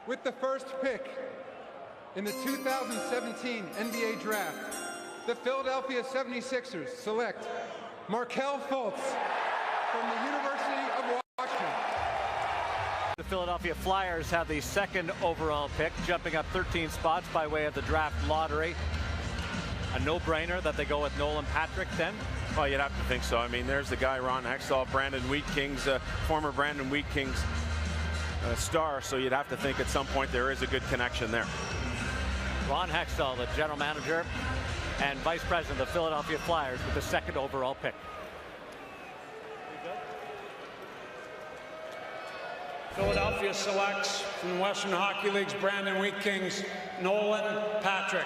With the first pick in the 2017 NBA Draft, the Philadelphia 76ers select Markelle Fultz from the University of Washington. The Philadelphia Flyers have the second overall pick, jumping up 13 spots by way of the draft lottery. A no-brainer that they go with Nolan Patrick then? Well, you'd have to think so. I mean, there's the guy, Ron Hextall, Brandon Wheat Kings, former Brandon Wheat Kings star, so you'd have to think at some point there is a good connection there. Ron Hextall, the general manager and vice president of the Philadelphia Flyers, with the second overall pick. Philadelphia selects from the Western Hockey League's Brandon Wheat Kings, Nolan Patrick.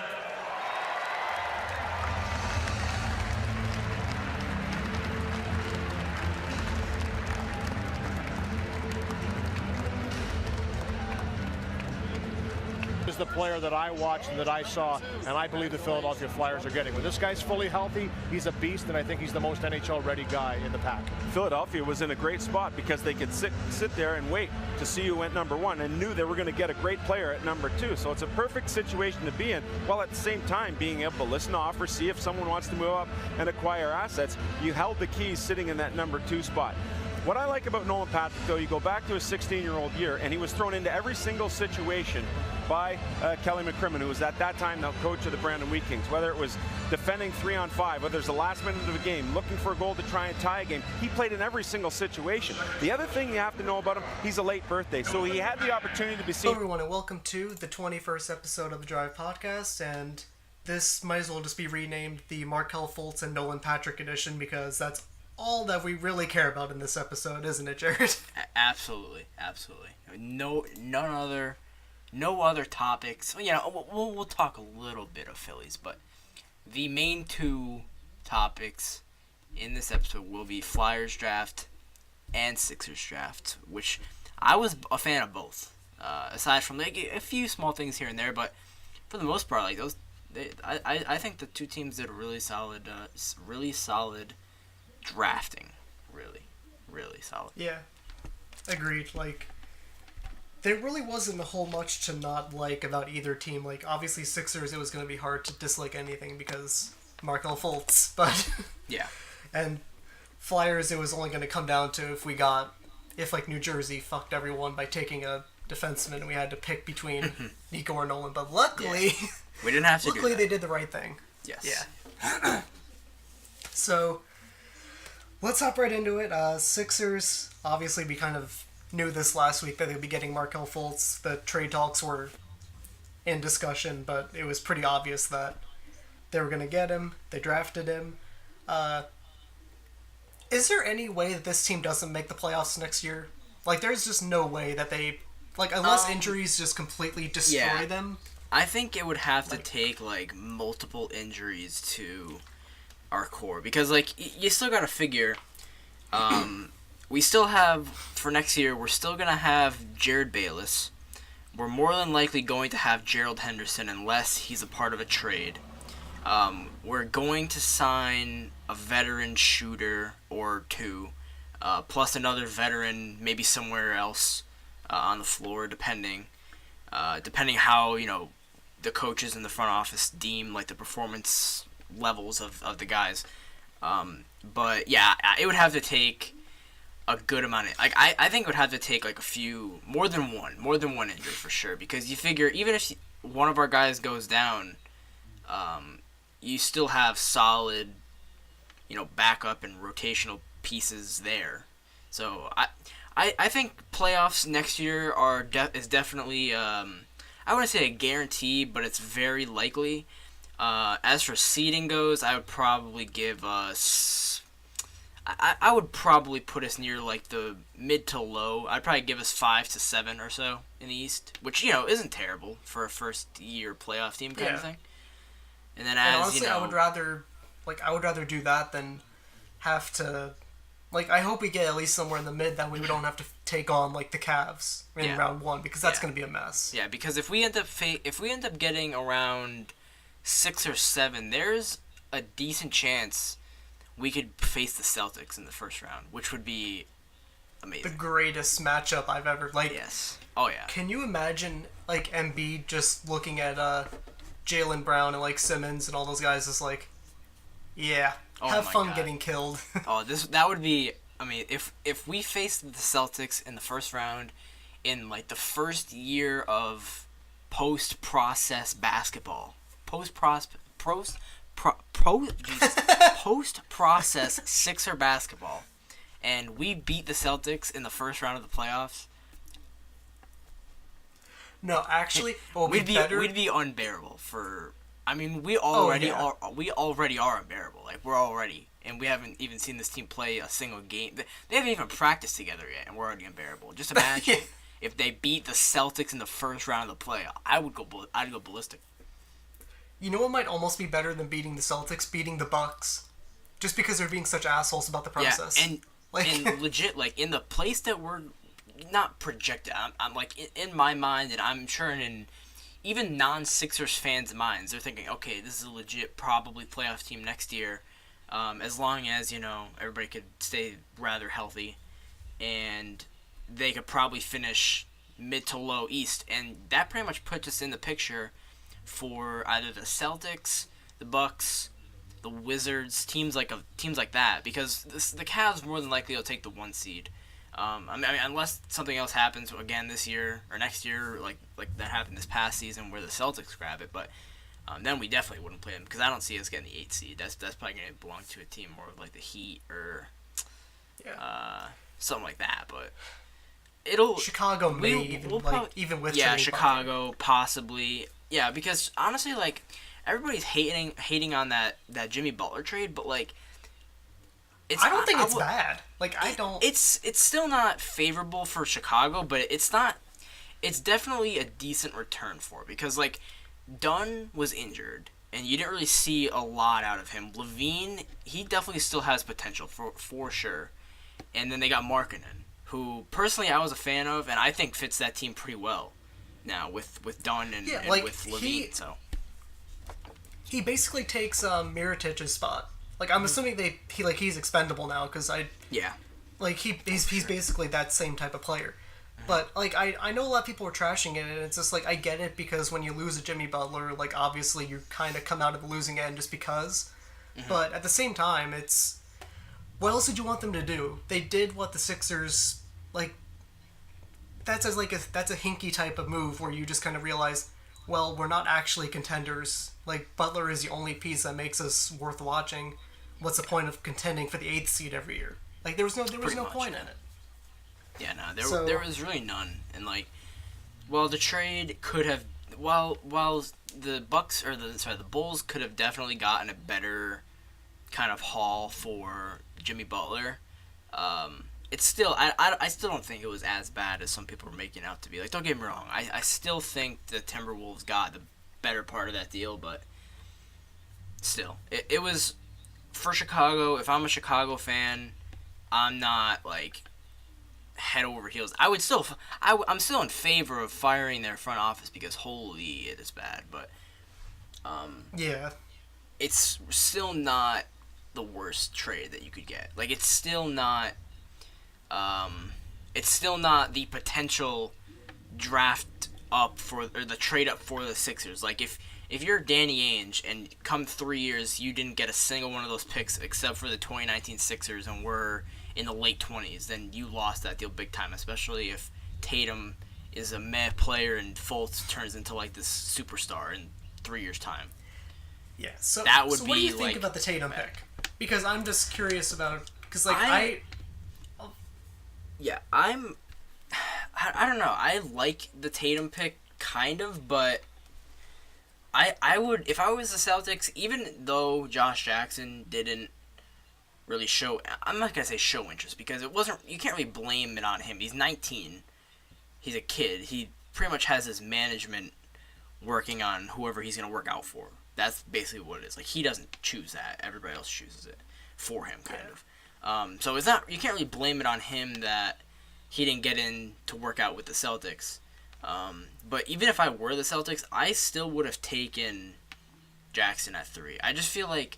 Is the player that I watched and that I saw, and I believe the Philadelphia Flyers are getting. When this guy's fully healthy, he's a beast, and I think he's the most NHL-ready guy in the pack. Philadelphia was in a great spot because they could sit there and wait to see who went number one and knew they were going to get a great player at number two. So it's a perfect situation to be in, while at the same time being able to listen to offers, see if someone wants to move up and acquire assets. You held the keys sitting in that number two spot. What I like about Nolan Patrick, though, you go back to his 16-year-old year, and he was thrown into every single situation by Kelly McCrimmon, who was at that time the coach of the Brandon Wheat Kings. Whether it was defending 3-on-5, whether it's the last minute of a game, looking for a goal to try and tie a game, he played in every single situation. The other thing you have to know about him, he's a late birthday, so he had the opportunity to be seen. Hello everyone, and welcome to the 21st episode of the Drive Podcast, and this might as well just be renamed the Markelle Fultz and Nolan Patrick edition, because that's all that we really care about in this episode, isn't it, Jared? Absolutely. No other topics. You know, we'll talk a little bit of Phillies, but the main two topics in this episode will be Flyers draft and Sixers draft, which I was a fan of both. Aside from like a few small things here and there, but for the most part, like I think the two teams did a really solid drafting. Really solid. Yeah, agreed. Like, there really wasn't a whole much to not like about either team. Like, obviously Sixers, it was going to be hard to dislike anything because Markelle Fultz, but yeah. And Flyers, it was only going to come down to if like New Jersey fucked everyone by taking a defenseman and we had to pick between Nico or Nolan. But luckily, we didn't have to. Luckily, they did the right thing. Yes. Yeah. So, let's hop right into it. Sixers, obviously, we kind of knew this last week that they'd be getting Markelle Fultz. The trade talks were in discussion, but it was pretty obvious that they were going to get him. They drafted him. Is there any way that this team doesn't make the playoffs next year? Like, there's just no way that they... Like, unless injuries just completely destroy them. I think it would have to take, like, multiple injuries to our core. Because, like, you still got to figure... we still have, for next year, we're still going to have Jared Bayless. We're more than likely going to have Gerald Henderson unless he's a part of a trade. We're going to sign a veteran shooter or two, plus another veteran maybe somewhere else on the floor, depending how, you know, the coaches in the front office deem, like, the performance levels of the guys. But, yeah, it would have to take a good amount of, like, I think it would have to take like a few, more than one injury for sure, because you figure even if one of our guys goes down, you still have solid, you know, backup and rotational pieces there. So I think playoffs next year is definitely I wouldn't say a guarantee, but it's very likely. As for seeding goes, I would probably give us. I would probably put us near, like, the mid to low. I'd probably give us 5 to 7 or so in the East, which, you know, isn't terrible for a first-year playoff team kind of thing. And then honestly, I would rather do that than have to, like, I hope we get at least somewhere in the mid that we don't have to take on, like, the Cavs in round 1, because that's going to be a mess. Yeah, because if we end up getting around 6 or 7, there's a decent chance we could face the Celtics in the first round, which would be amazing. the greatest matchup I've ever Yes. Oh yeah. Can you imagine like Embiid just looking at Jaylen Brown and like Simmons and all those guys is like, yeah, have my fun God. getting killed. That would be. I mean, if we faced the Celtics in the first round, in like the first year of post-process basketball, post-process Sixer basketball, and we beat the Celtics in the first round of the playoffs, No, actually, what would be better. we'd be unbearable for. I mean, we already yeah. are unbearable. Like we're already, and we haven't even seen this team play a single game. They haven't even practiced together yet, and we're already unbearable. Just imagine if they beat the Celtics in the first round of the playoff. I'd go ballistic. You know what might almost be better than beating the Celtics? Beating the Bucks, just because they're being such assholes about the process. Yeah, and legit, like in the place that we're not projected. I'm like in my mind, and I'm sure in even non-Sixers fans' minds, they're thinking, okay, this is a legit probably playoff team next year, as long as everybody could stay rather healthy, and they could probably finish mid to low East, and that pretty much puts us in the picture for either the Celtics, the Bucks, the Wizards, teams like that, because the Cavs more than likely will take the 1 seed. I mean, unless something else happens again this year or next year, like that happened this past season where the Celtics grab it, but then we definitely wouldn't play them because I don't see us getting the 8 seed. That's probably going to belong to a team more like the Heat or something like that. But Chicago may even with Jimmy Chicago possibly. Yeah, because honestly, like everybody's hating on that Jimmy Butler trade, but like I don't think it's bad. Like I don't. It's still not favorable for Chicago, but it's not. It's definitely a decent return for it because like Dunn was injured and you didn't really see a lot out of him. Levine, he definitely still has potential for sure. And then they got Markkanen, who personally I was a fan of and I think fits that team pretty well now with Dunn and with Levine. He basically takes Mirotich's spot. Like I'm assuming he's expendable now because he's basically that same type of player. But like I know a lot of people are trashing it, and it's just like I get it because when you lose a Jimmy Butler, like obviously you kind of come out of the losing end just because. But at the same time, it's what else did you want them to do? They did what the Sixers like. That's a hinky type of move where you just kind of realize, well, we're not actually contenders. Like Butler is the only piece that makes us worth watching. What's the point of contending for the 8th seed every year? Like there was no point in it. Yeah, no, there was really none. And like, while the trade could have, while the Bucks or the Bulls could have definitely gotten a better kind of haul for Jimmy Butler, it's still I still don't think it was as bad as some people were making out to be. Like, don't get me wrong, I still think the Timberwolves got the better part of that deal, but still, it was for Chicago. If I'm a Chicago fan, I'm not like head over heels. I'm still in favor of firing their front office because holy, it is bad. But it's still not the worst trade that you could get. Like it's still not the potential draft up for or the trade up for the Sixers. Like if you're Danny Ainge and come 3 years you didn't get a single one of those picks except for the 2019 Sixers and we're in the late 20s, then you lost that deal big time, especially if Tatum is a meh player and Fultz turns into like this superstar in 3 years' time. Yeah, so that would what do you think about the Tatum pick? Because I'm just curious about because like I don't know. I like the Tatum pick kind of, but I would if I was the Celtics, even though Josh Jackson didn't really show. I'm not gonna say show interest because it wasn't. You can't really blame it on him. He's 19. He's a kid. He pretty much has his management working on whoever he's gonna work out for. That's basically what it is. Like he doesn't choose that. Everybody else chooses it for him, kind of. So it's not. You can't really blame it on him that he didn't get in to work out with the Celtics. But even if I were the Celtics, I still would have taken Jackson at 3. I just feel like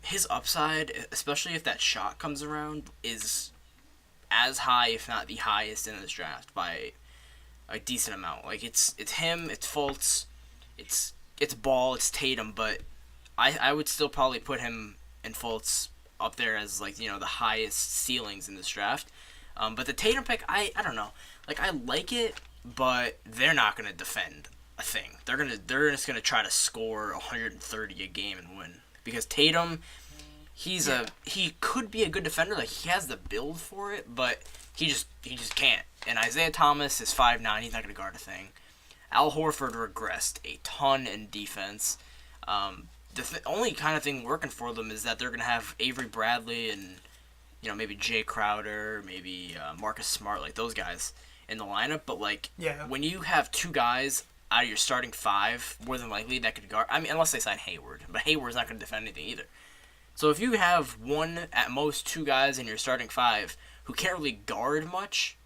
his upside, especially if that shot comes around, is as high, if not the highest in this draft by a decent amount. Like it's him, it's Fultz, it's Ball, it's Tatum, but I would still probably put him and Fultz up there as like, the highest ceilings in this draft. But the Tatum pick, I don't know. Like, I like it, but they're not gonna defend a thing. They're just gonna try to score 130 a game and win, because Tatum, he could be a good defender. Like, he has the build for it, but he just can't. And Isaiah Thomas is 5'9". He's not gonna guard a thing. Al Horford regressed a ton in defense. The only kind of thing working for them is that they're gonna have Avery Bradley and maybe Jay Crowder, maybe Marcus Smart, like those guys in the lineup. But like, when you have two guys out of your starting five, more than likely that could guard. I mean, unless they sign Hayward, but Hayward's not going to defend anything either. So if you have one, at most two guys in your starting five who can't really guard much,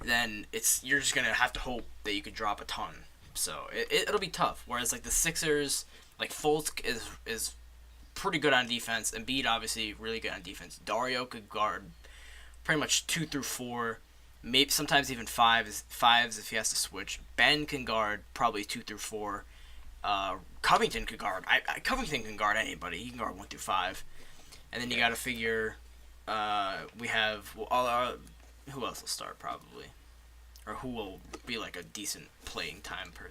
then you're just going to have to hope that you could drop a ton. So it'll be tough. Whereas like the Sixers, like Fultz is pretty good on defense. Embiid obviously really good on defense. Dario could guard pretty much 2 through 4, maybe sometimes even fives if he has to switch. Ben can guard probably 2 through 4. Covington could guard. Covington can guard anybody. He can guard 1 through 5. And then you got to figure we have who else will start probably, or who will be like a decent playing time per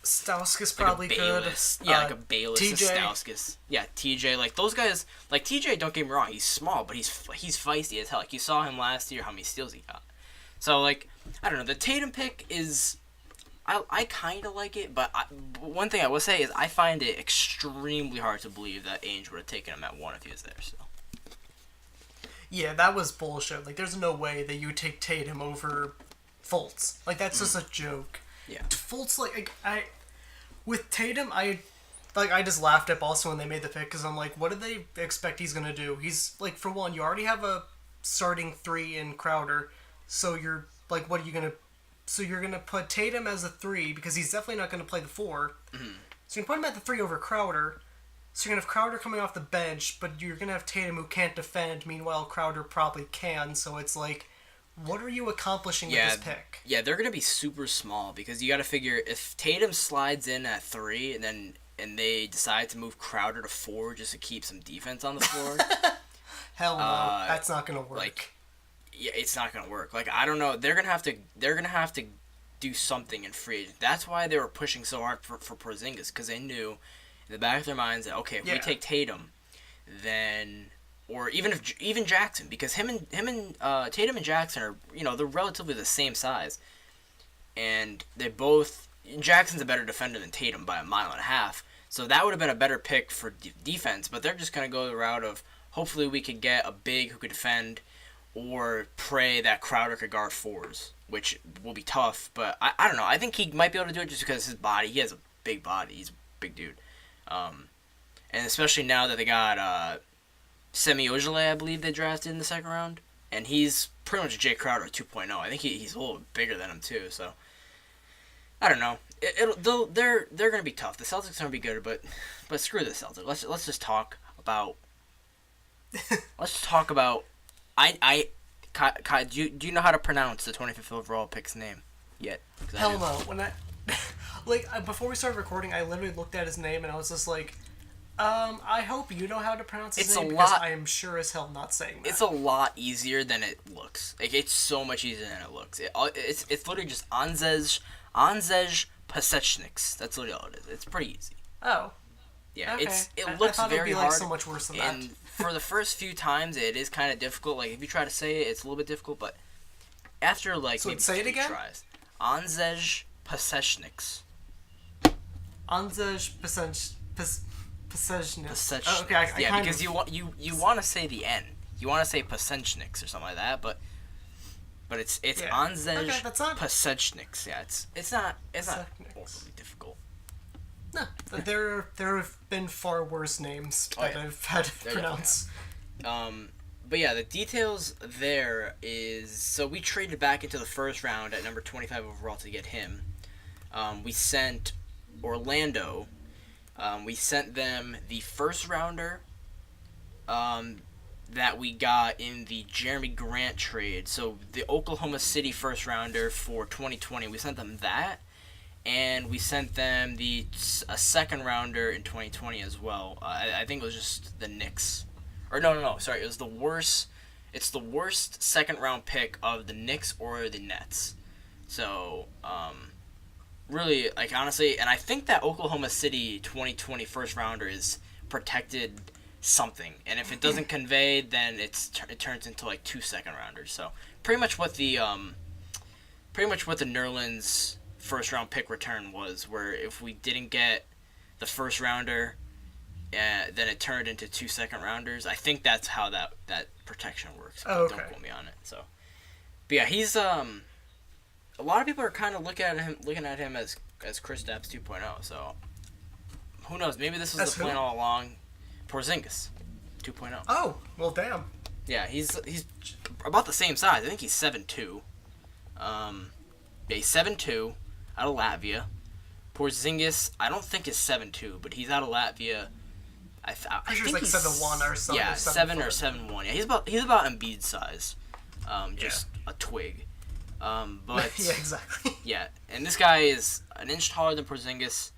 Stauskas probably like could. Like a Bayless, TJ. a Stauskas. Yeah, TJ. Like those guys. Like TJ, don't get me wrong, he's small, but he's feisty as hell. Like you saw him last year, how many steals he got. So like, I don't know. The Tatum pick is, I kind of like it, but one thing I will say is I find it extremely hard to believe that Ainge would have taken him at 1 if he was there. So. Yeah, that was bullshit. Like, there's no way that you would take Tatum over Fultz. Like, that's just a joke. Yeah. Fultz, with Tatum, I just laughed at Boston when they made the pick, because I'm like, what do they expect he's going to do? He's, like, for one, you already have a starting 3 in Crowder, so you're, like, what are you going to... So you're going to put Tatum as a 3, because he's definitely not going to play the 4. Mm-hmm. So you can put him at the 3 over Crowder. So you're going to have Crowder coming off the bench, but you're going to have Tatum who can't defend. Meanwhile, Crowder probably can. So it's like, what are you accomplishing with this pick? Yeah, they're going to be super small, because you got to figure if Tatum slides in at 3 and they decide to move Crowder to 4 just to keep some defense on the floor. Hell no, that's not going to work. Like, yeah, it's not going to work. Like, I don't know. They're going to have to do something in free agent. That's why they were pushing so hard for Porzingis, because they knew in the back of their minds that, okay, if we take Tatum, then, or even Jackson, because him and Tatum and Jackson are, they're relatively the same size, and Jackson's a better defender than Tatum by 1.5 miles, so that would have been a better pick for defense. But they're just gonna go the route of hopefully we could get a big who could defend, or pray that Crowder could guard 4s, which will be tough. But I don't know. I think he might be able to do it just because his body. He has a big body. He's a big dude. And especially now that they got Semi Ojeleye, I believe they drafted in the second round, and he's pretty much Jay Crowder 2.0. I think he's a little bigger than him too. So I don't know. They're gonna be tough. The Celtics are gonna be good, but screw the Celtics. Let's just talk about. Kai, do you know how to pronounce the 25th overall pick's name yet? Hell no. When before we started recording, I literally looked at his name and I was just like, I hope you know how to pronounce his name, because I am sure as hell not saying that. It's a lot easier than it looks. Like, it's so much easier than it looks. It's literally just Anzej Pasechniks. That's literally all it is. It's pretty easy. Oh. Yeah, okay. It looks I thought very it'd be hard. so much worse than and that. For the first few times, it is kind of difficult. Like, if you try to say it, it's a little bit difficult, but after, So maybe say it 3 again? tries. Anzej Pasechniks. Anzej Pasechniks. Oh, okay, I yeah, kind because of... you want to say the N. You want to say Pasechniks or something like that, but it's Anzej Okay, that's not... Pasechniks. Yeah, it's not overly difficult. No, there have been far worse names that I've had to pronounce. But yeah, the details there is, so we traded back into the first round at number 25 overall to get him. We sent Orlando. We sent them the first rounder, that we got in the Jeremy Grant trade. So the Oklahoma City first rounder for 2020, we sent them that, and we sent them a second rounder in 2020 as well. I think it was just the Knicks, or no, sorry, it was the worst. It's the worst second round pick of the Knicks or the Nets. So really, like, honestly, and I think that Oklahoma City 2020 first rounder is protected something, and if it doesn't convey, then it turns into like 2 second rounders. So pretty much what the Nerlens first round pick return was, where if we didn't get the first rounder, then it turned into 2 second rounders. I think that's how that protection works. Oh, okay. Don't quote me on it. So, but yeah, he's a lot of people are kind of looking at him as Chris Stapps 2.0. So who knows? Maybe this was the plan all along. Porzingis 2.0. Oh, well, damn. Yeah, he's about the same size. I think he's 7'2". Yeah, he's 7'2", out of Latvia. Porzingis, I don't think is 7'2", but he's out of Latvia. I think he's like 7'1" or something. Yeah, 7 or 7'1". Yeah, he's about Embiid size. Just a twig. But yeah, exactly. Yeah, and this guy is an inch taller than Porzingis.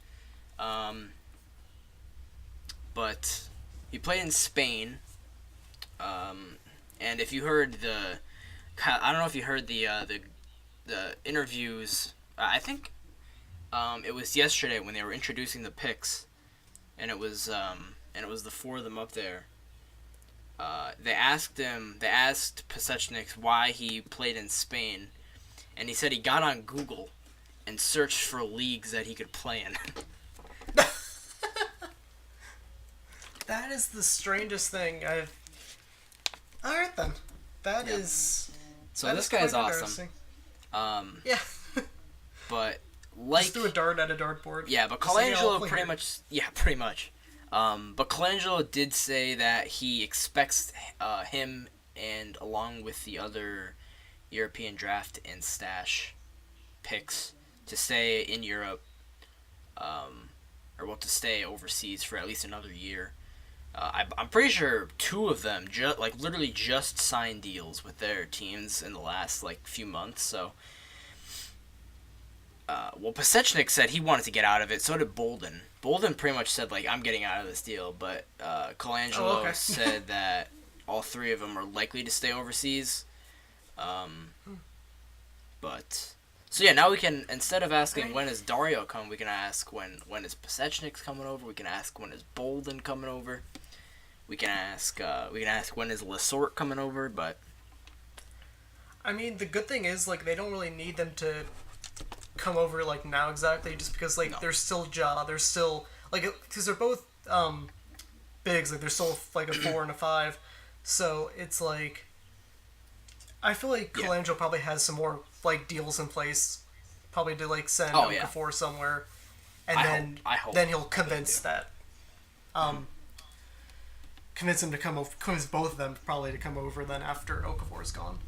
But he played in Spain. And if you heard I don't know if you heard the interviews. I think it was yesterday when they were introducing the picks, and it was the four of them up there. They asked Pasechnik why he played in Spain, and he said he got on Google and searched for leagues that he could play in. That is the strangest thing I've... Alright then. That is... So this guy's awesome. Yeah. But like... Just threw a dart at a dartboard. Yeah, but Colangelo pretty much... Yeah, pretty much. But Colangelo did say that he expects him, and along with the other European draft and stash picks, to stay in Europe, to stay overseas for at least another year. I'm pretty sure two of them literally just signed deals with their teams in the last few months. So, Pasechnik said he wanted to get out of it. So did Bolden. Bolden pretty much said I'm getting out of this deal, but Colangelo said that all three of them are likely to stay overseas. But so yeah, now we can, instead of asking when is Dario coming, we can ask when is Pasechnik's coming over. We can ask when is Bolden coming over. We can ask when is Lesort coming over. But I mean, the good thing is they don't really need them to come over now exactly, just because they're still they're still because they're both bigs, they're still a 4 and a 5, so it's I feel Colangelo probably has some more deals in place, probably to send Okafor somewhere, and then he'll convince that convince him to come over, convince both of them probably to come over then after Okafor's gone.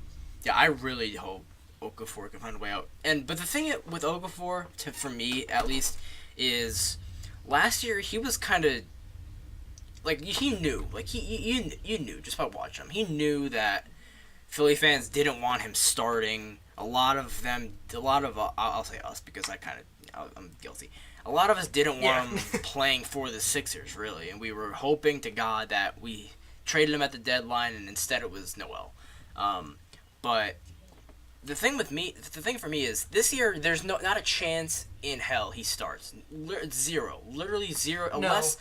Yeah, I really hope Okafor can find a way out. But the thing with Okafor, for me at least, is last year he was kind of he knew, you knew just by watching him. He knew that Philly fans didn't want him starting. I'll say us because I'm guilty. A lot of us didn't want him playing for the Sixers, really, and we were hoping to God that we traded him at the deadline, and instead it was Noel. But the thing for me is this year there's not a chance in hell he starts. Zero, literally zero. Unless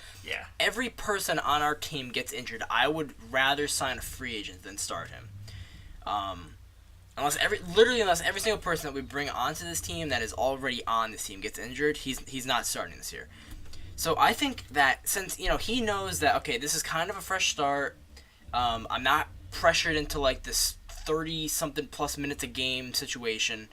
every person on our team gets injured, I would rather sign a free agent than start him. Unless every single person that we bring onto this team that is already on this team gets injured, he's not starting this year. So I think that since he knows that this is kind of a fresh start, I'm not pressured into this 30-something plus minutes a game situation.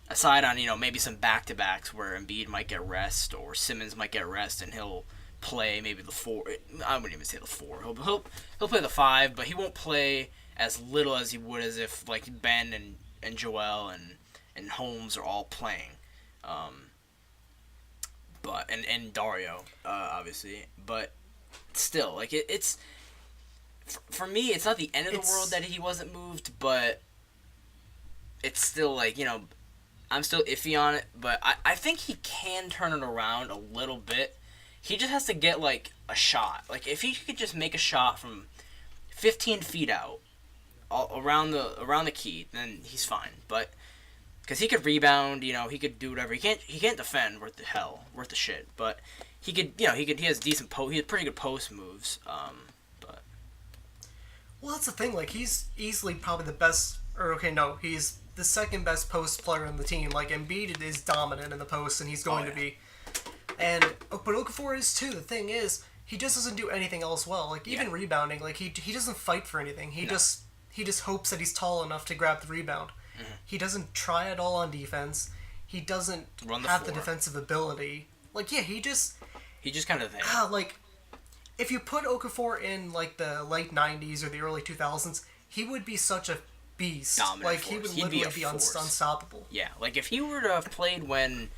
Aside on maybe some back-to-backs where Embiid might get rest or Simmons might get rest and he'll play maybe the 4. I wouldn't even say the 4. He'll play the 5, but he won't play as little as he would as if Ben and Joel and Holmes are all playing. And Dario, obviously. But still, it's for me, it's not the end of the world that he wasn't moved, but it's still like, I'm still iffy on it, but I think he can turn it around a little bit. He just has to get, like, a shot. Like, if he could just make a shot from 15 feet out around the key, then he's fine. But because he could rebound, he could do whatever. He can't defend worth the shit. But he could, he has he has pretty good post moves. But well, that's the thing. Like, he's easily probably the best. He's the second best post player on the team. Like, Embiid is dominant in the post, and he's going to be. But Okafor is too. The thing is, he just doesn't do anything else well. Like, even rebounding, like he doesn't fight for anything. He just hopes that he's tall enough to grab the rebound. Mm-hmm. He doesn't try at all on defense. He doesn't have the defensive ability. Like, he just kind of there. Like, if you put Okafor in like the late '90s or the early 2000s, he would be such a beast. Dominant like force. He would He'd literally be be unstoppable. Yeah, like if he were to have played when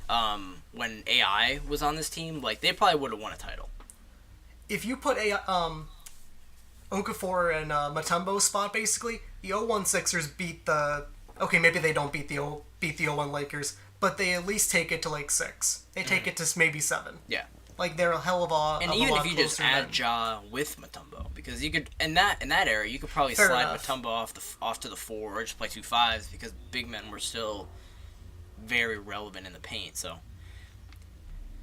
AI was on this team, like they probably would have won a title. If you put Okafor and Mutombo's spot, basically, the 0-1 Sixers beat the... Okay, maybe they don't beat the 0-1 Lakers, but they at least take it to, like, 6. They take it to maybe 7. Yeah. Like, they're a hell of a And even if you just add Ja with Mutombo, because you could... In that era, you could probably slide Mutombo off to the 4 or just play 2 5s because big men were still very relevant in the paint, so...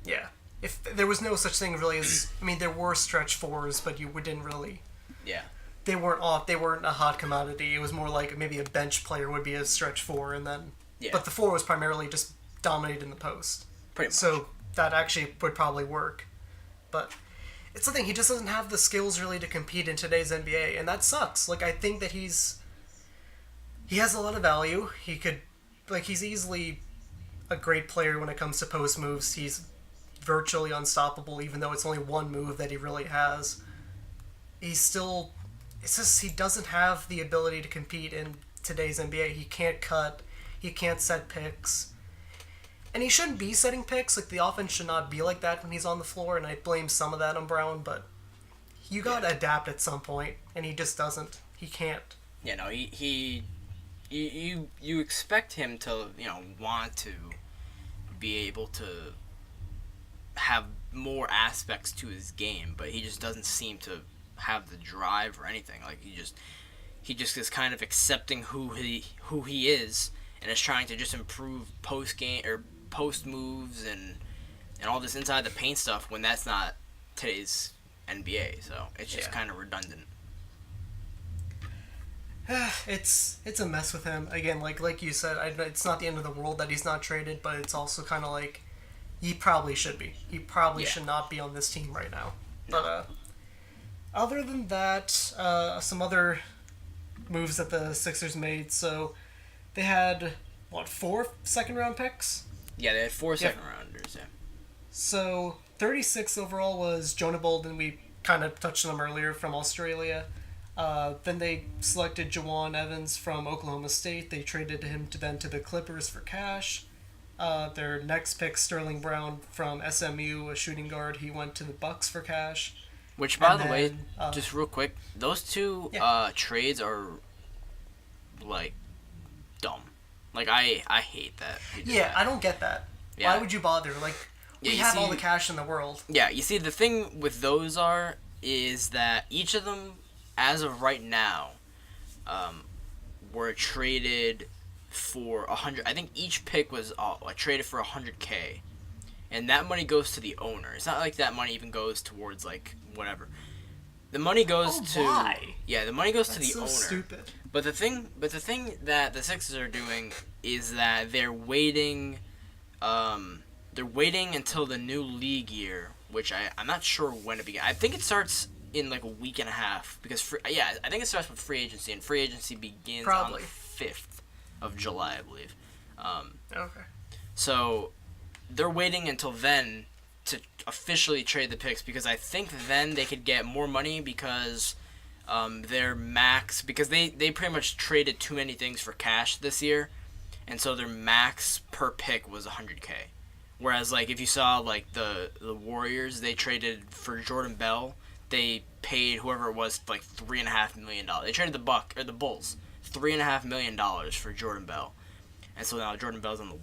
Yeah. If there was no such thing really as... I mean, there were stretch 4s, but you didn't really... Yeah. They weren't a hot commodity. It was more like maybe a bench player would be a stretch 4, and then... Yeah. But the 4 was primarily just dominated in the post. Pretty much. So that actually would probably work. But it's the thing, he just doesn't have the skills really to compete in today's NBA, and that sucks. Like, I think that he has a lot of value. He could... Like, he's easily a great player when it comes to post moves. He's virtually unstoppable, even though it's only one move that he really has. He's still... It's just he doesn't have the ability to compete in today's NBA. He can't cut. He can't set picks. And he shouldn't be setting picks. Like, the offense should not be like that when he's on the floor, and I blame some of that on Brown, but you gotta adapt at some point, and he just doesn't. He can't. Yeah, no, you expect him to, want to be able to have more aspects to his game, but he just doesn't seem to have the drive or anything. Like, he just is kind of accepting who he is and is trying to just improve post game or post moves and all this inside the paint stuff when that's not today's NBA. So it's just kind of redundant. It's a mess with him. Again, like you said, it's not the end of the world that he's not traded, but it's also kind of like he probably should be. He probably should not be on this team right now. But other than that, some other moves that the Sixers made. So they had, 4 second-round picks? Yeah, they had 4 second-rounders, yeah. So 36 overall was Jonah Bolden. We kind of touched on him earlier, from Australia. Then they selected Jawan Evans from Oklahoma State. They traded him to the Clippers for cash. Their next pick, Sterling Brown from SMU, a shooting guard. He went to the Bucks for cash. Which, by the way, just real quick, those two trades are, like, dumb. Like, I hate that. Yeah, I don't get that. Yeah. Why would you bother? Like, we have all the cash in the world. Yeah, you see, the thing with those is that each of them, as of right now, were traded for 100. I think each pick was traded for $100K, and that money goes to the owner. It's not like that money even goes towards, like, whatever. The money goes to why? Yeah, the money goes That's to the so owner. Stupid. But the thing that the Sixers are doing is that they're waiting. They're waiting until the new league year, which I'm not sure when it begins. I think it starts in like a week and a half because I think it starts with free agency, and free agency begins on the 5th of July, I believe. Okay. So they're waiting until then to officially trade the picks because I think then they could get more money because their max, because they pretty much traded too many things for cash this year, and so their max per pick was $100K. Whereas, like, if you saw, like, the Warriors, they traded for Jordan Bell. they paid whoever it was like $3.5 million. They traded the Bulls $3.5 million for Jordan Bell, and so now Jordan Bell's on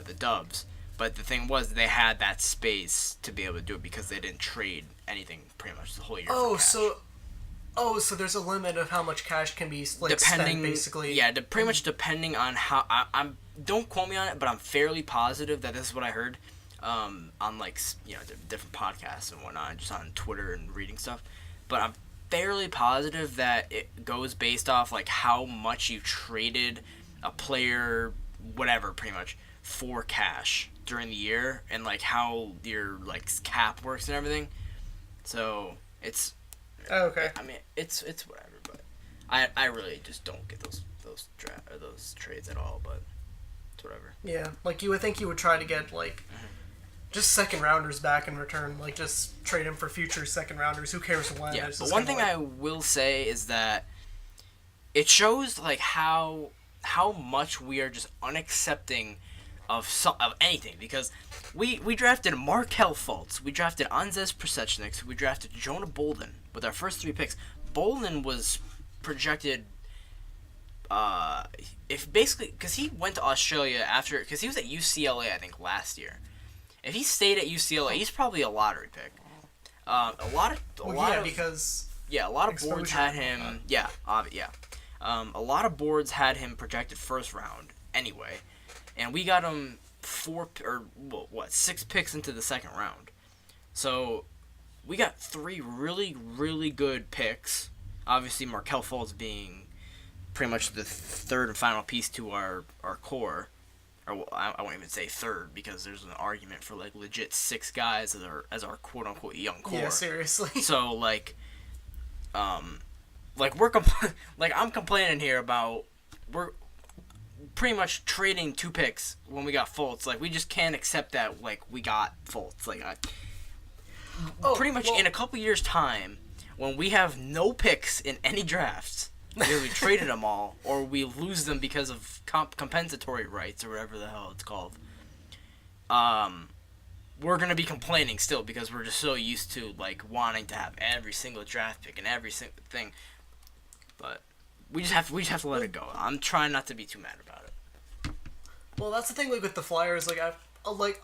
the Dubs. But the thing was, they had that space to be able to do it because they didn't trade anything pretty much the whole year. So there's a limit of how much cash can be spent, basically. Yeah, pretty much depending on how I'm. Don't quote me on it, but I'm fairly positive that this is what I heard on different podcasts and whatnot, just on Twitter and reading stuff. But I'm fairly positive that it goes based off like how much you traded a player, whatever, pretty much for cash during the year, and like how your like cap works and everything. So it's. Okay. I mean, it's whatever, but I really just don't get those trades at all. But it's whatever. Yeah, like you would think you would try to get like just second rounders back in return, like just trade them for future second rounders. Who cares when? Yeah, but one thing I will say is that it shows like how much we are just unaccepting of anything, because we drafted Markelle Fultz, we drafted Anzes Prosechnik, we drafted Jonah Bolden with our first 3 picks. Bolden was projected, because he went to Australia because he was at UCLA I think last year. If he stayed at UCLA, he's probably a lottery pick. A lot of boards had him. A lot of boards had him projected first round anyway. And we got him 6 picks into the second round. So we got 3 really, really good picks. Obviously, Markelle Fultz being pretty much the third and final piece to our core. Or I won't even say third, because there's an argument for like legit 6 guys as our quote unquote young core. Yeah, seriously. So like I'm complaining here about we're pretty much trading 2 picks when we got Fultz. Like, we just can't accept that, like, we got Fultz. Like, in a couple years' time, when we have no picks in any drafts, either we traded them all, or we lose them because of compensatory rights, or whatever the hell it's called, we're going to be complaining still, because we're just so used to, like, wanting to have every single draft pick and every single thing. But we just have to let it go. I'm trying not to be too mad about it. Well, that's the thing, like, with the Flyers, like,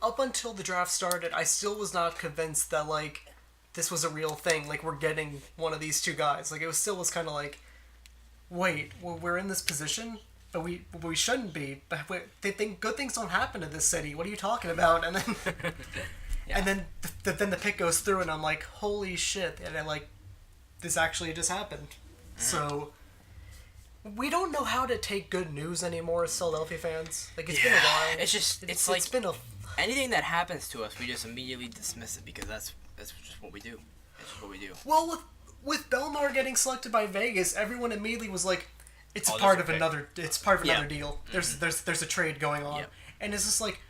up until the draft started, I still was not convinced that, like, this was a real thing. Like, we're getting one of these 2 guys. Like, it was kind of like, wait, we're in this position, but we shouldn't be. But they think good things don't happen in this city. What are you talking about? And then, and then the pick goes through, and I'm like, holy shit! And then, like, this actually just happened. So we don't know how to take good news anymore as Philadelphia fans. Like, it's been a while. It's been anything that happens to us, we just immediately dismiss it, because that's just what we do. It's just what we do. Well, with Belmar getting selected by Vegas, everyone immediately was like, it's part of another deal. There's a trade going on. Yep. And it's just like,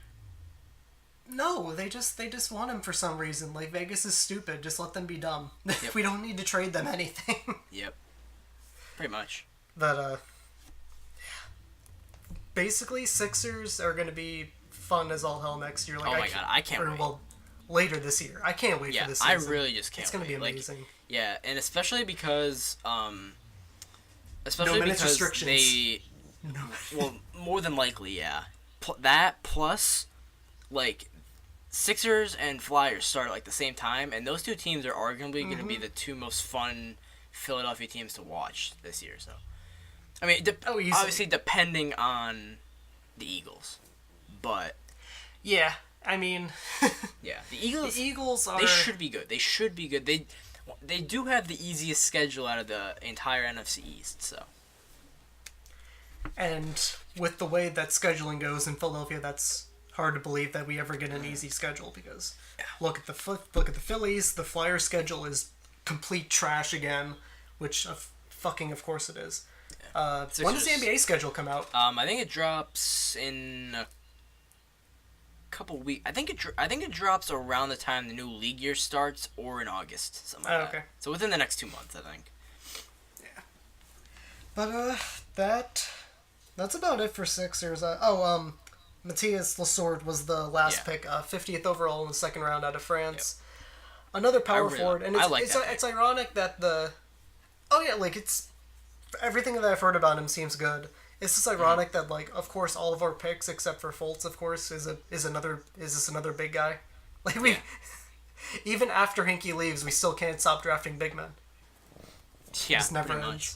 no, they just want him for some reason. Like, Vegas is stupid. Just let them be dumb. Yep. We don't need to trade them anything. Yep. Pretty much. But, basically, Sixers are going to be fun as all hell next year. Like, oh my god, I can't wait. Well, later this year. I can't wait for this season. I really just can't wait. It's going to be amazing. Like, yeah, and especially because, no minutes restrictions. Well, more than likely, yeah. That plus, like, Sixers and Flyers start at, like, the same time, and those 2 teams are arguably going to be the 2 most fun Philadelphia teams to watch this year, so. I mean, obviously depending on the Eagles, but yeah, I mean, yeah, the Eagles are. They should be good. They should be good. They do have the easiest schedule out of the entire NFC East, so. And with the way that scheduling goes in Philadelphia, that's hard to believe that we ever get an easy schedule, because look at the Phillies. The Flyers schedule is complete trash again, which of course it is. When does the NBA schedule come out? I think it drops in a couple weeks. I think it drops around the time the new league year starts, or in August, something like that. So within the next 2 months, I think. Yeah. But that's about it for Sixers. Matthias Lassord was the last pick, 50th overall in the second round out of France. another power forward, and it's it's ironic that it's everything that I've heard about him seems good. It's just ironic that, like, of course, all of our picks except for Fultz, of course, is another big guy. Like even after Hinkie leaves, we still can't stop drafting big men. Yeah, just never pretty ends. much.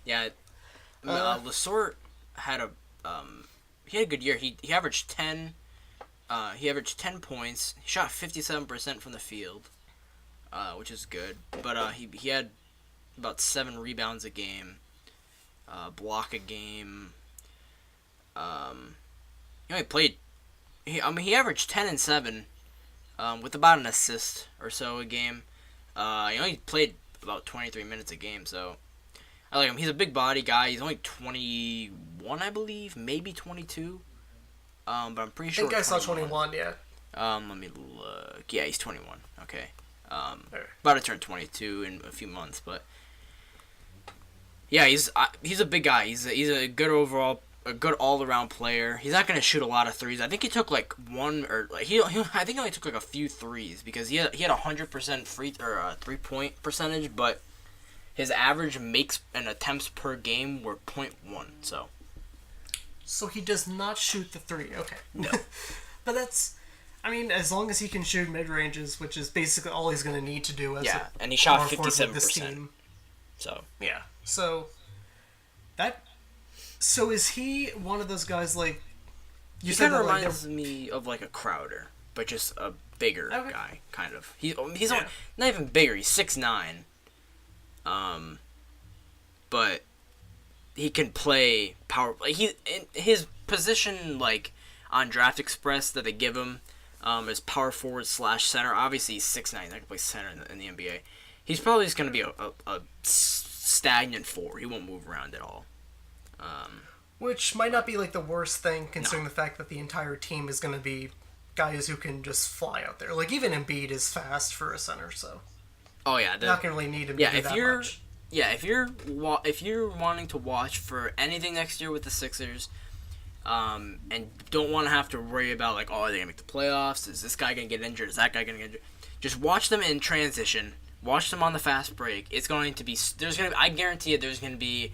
Yeah, Lessort had he had a good year. He averaged 10. He averaged 10 points. He shot 57% from the field, which is good. But he had about 7 rebounds a game, block a game. He played. He averaged 10 and 7, with about an assist or so a game. He played about 23 minutes a game, so I like him. He's a big body guy. He's only 21, I believe, maybe 22. But I'm pretty sure. I think I saw 21. Yeah. Let me look. Yeah, he's 21. Okay. About to turn 22 in a few months, but yeah, he's a big guy. He's a good overall, a good all around player. He's not gonna shoot a lot of threes. I think he took like one or like I think he only took like a few threes because he had 100% 3-point percentage, but his average makes and attempts per game were 0.1. So he does not shoot the three. Okay. No. But that's, I mean, as long as he can shoot mid ranges, which is basically all he's going to need to do. And he shot power forward with 57%. this team. So yeah. So is he one of those guys like? He kind of reminds me of like a Crowder, but just a bigger guy, kind of. He's not even bigger. He's 6'9". But he can play power. Like his position, like on Draft Express that they give him, is power forward / center. Obviously, he's 6'9". That can play center in the NBA. He's probably just gonna be a stagnant 4. He won't move around at all. Which might not be like the worst thing, considering the fact that the entire team is going to be guys who can just fly out there. Like even Embiid is fast for a center, so. Oh yeah, not gonna really need him to do that much. Yeah, if you're wanting to watch for anything next year with the Sixers, and don't want to have to worry about like, are they gonna make the playoffs? Is this guy gonna get injured? Is that guy gonna get injured? Just watch them in transition. Watch them on the fast break. It's going to be I guarantee you there's gonna be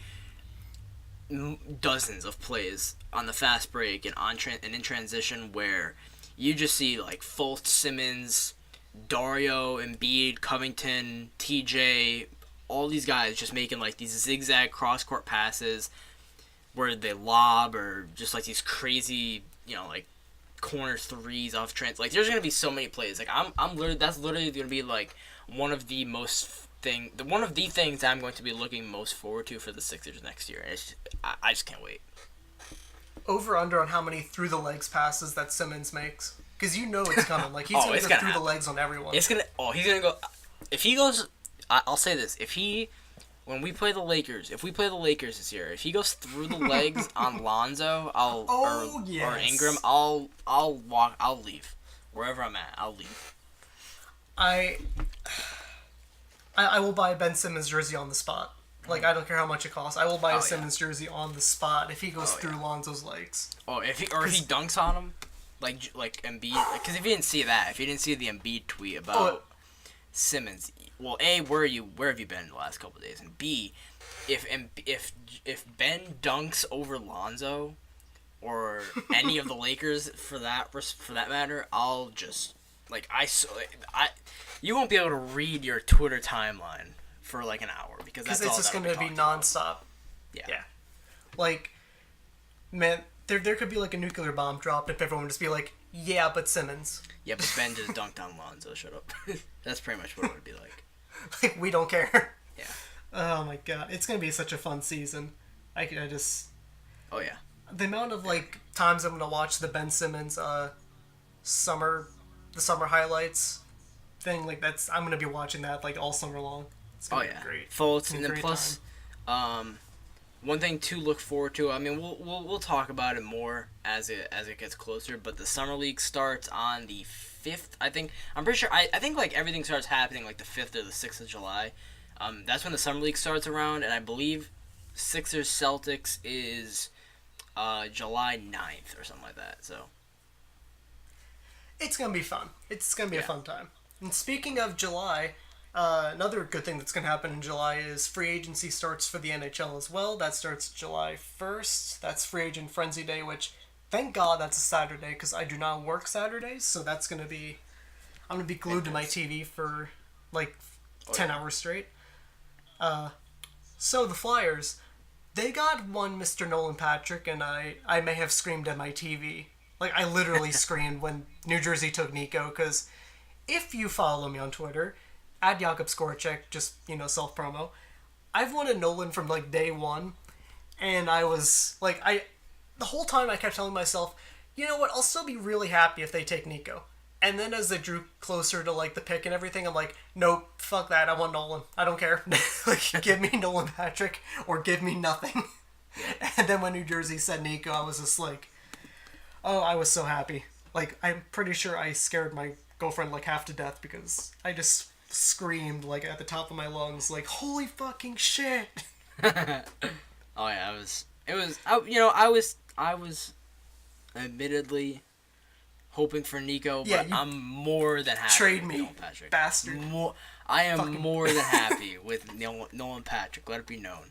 dozens of plays on the fast break and in transition where you just see like Fultz, Simmons, Dario, Embiid, Covington, TJ, all these guys just making like these zigzag cross-court passes where they lob or just like these crazy, like corner threes off trans. Like there's gonna be so many plays. Like that's literally gonna be like one of the things I'm going to be looking most forward to for the Sixers next year. I just can't wait. Over under on how many through the legs passes that Simmons makes, because it's coming. Like he's gonna go through the legs on everyone. He's gonna go. If he goes, I'll say this: when we play the Lakers, this year, if he goes through the legs on Lonzo, or Ingram, I'll leave wherever I'm at. I'll leave. I will buy a Ben Simmons jersey on the spot. Like I don't care how much it costs. I will buy a Simmons jersey on the spot if he goes through Lonzo's legs. Oh, if he dunks on him, like Embiid. Because if you didn't see the Embiid tweet about Simmons, well, A, where have you been the last couple of days, and B, if Ben dunks over Lonzo or any of the Lakers for that matter, I'll just you won't be able to read your Twitter timeline for like an hour because it's just going to be nonstop. Yeah. Like, man, there could be like a nuclear bomb dropped if everyone would just be like, yeah, but Simmons. Yeah, but Ben just dunked on Lonzo. Shut up. That's pretty much what it would be like. Like, we don't care. Yeah. Oh my god, it's going to be such a fun season. I just. Oh yeah. The amount of like times I'm going to watch the Ben Simmons summer highlights thing, like I'm going to be watching that like all summer long. It's gonna be great. Fultz, and then plus, one thing to look forward to. I mean, we'll talk about it more as it gets closer. But the summer league starts on the 5th. I think I'm pretty sure. I think like everything starts happening like the 5th or the 6th of July. That's when the summer league starts around, and I believe Sixers Celtics is July 9th or something like that. So it's gonna be fun. It's gonna be a fun time. And speaking of July, another good thing that's going to happen in July is free agency starts for the NHL as well. That starts July 1st. That's Free Agent Frenzy Day, which, thank God that's a Saturday, because I do not work Saturdays, so that's going to be... I'm going to be glued to my TV for, 10 hours straight. So the Flyers, they got one Mr. Nolan Patrick, and I may have screamed at my TV. I literally screamed when New Jersey took Nico, because if you follow me on Twitter, at Jakob Skorchek, just, self-promo, I've wanted Nolan from, day one, and I was, the whole time I kept telling myself, you know what, I'll still be really happy if they take Nico. And then as they drew closer to, the pick and everything, I'm like, nope, fuck that, I want Nolan. I don't care. Give me Nolan Patrick, or give me nothing. And then when New Jersey said Nico, I was just I was so happy. I'm pretty sure I scared my girlfriend, half to death, because I just screamed, at the top of my lungs, holy fucking shit! Oh yeah, I was admittedly hoping for Nico, but I'm more than happy trade with me, Nolan Patrick. Bastard. I am more than happy with Nolan Patrick, let it be known.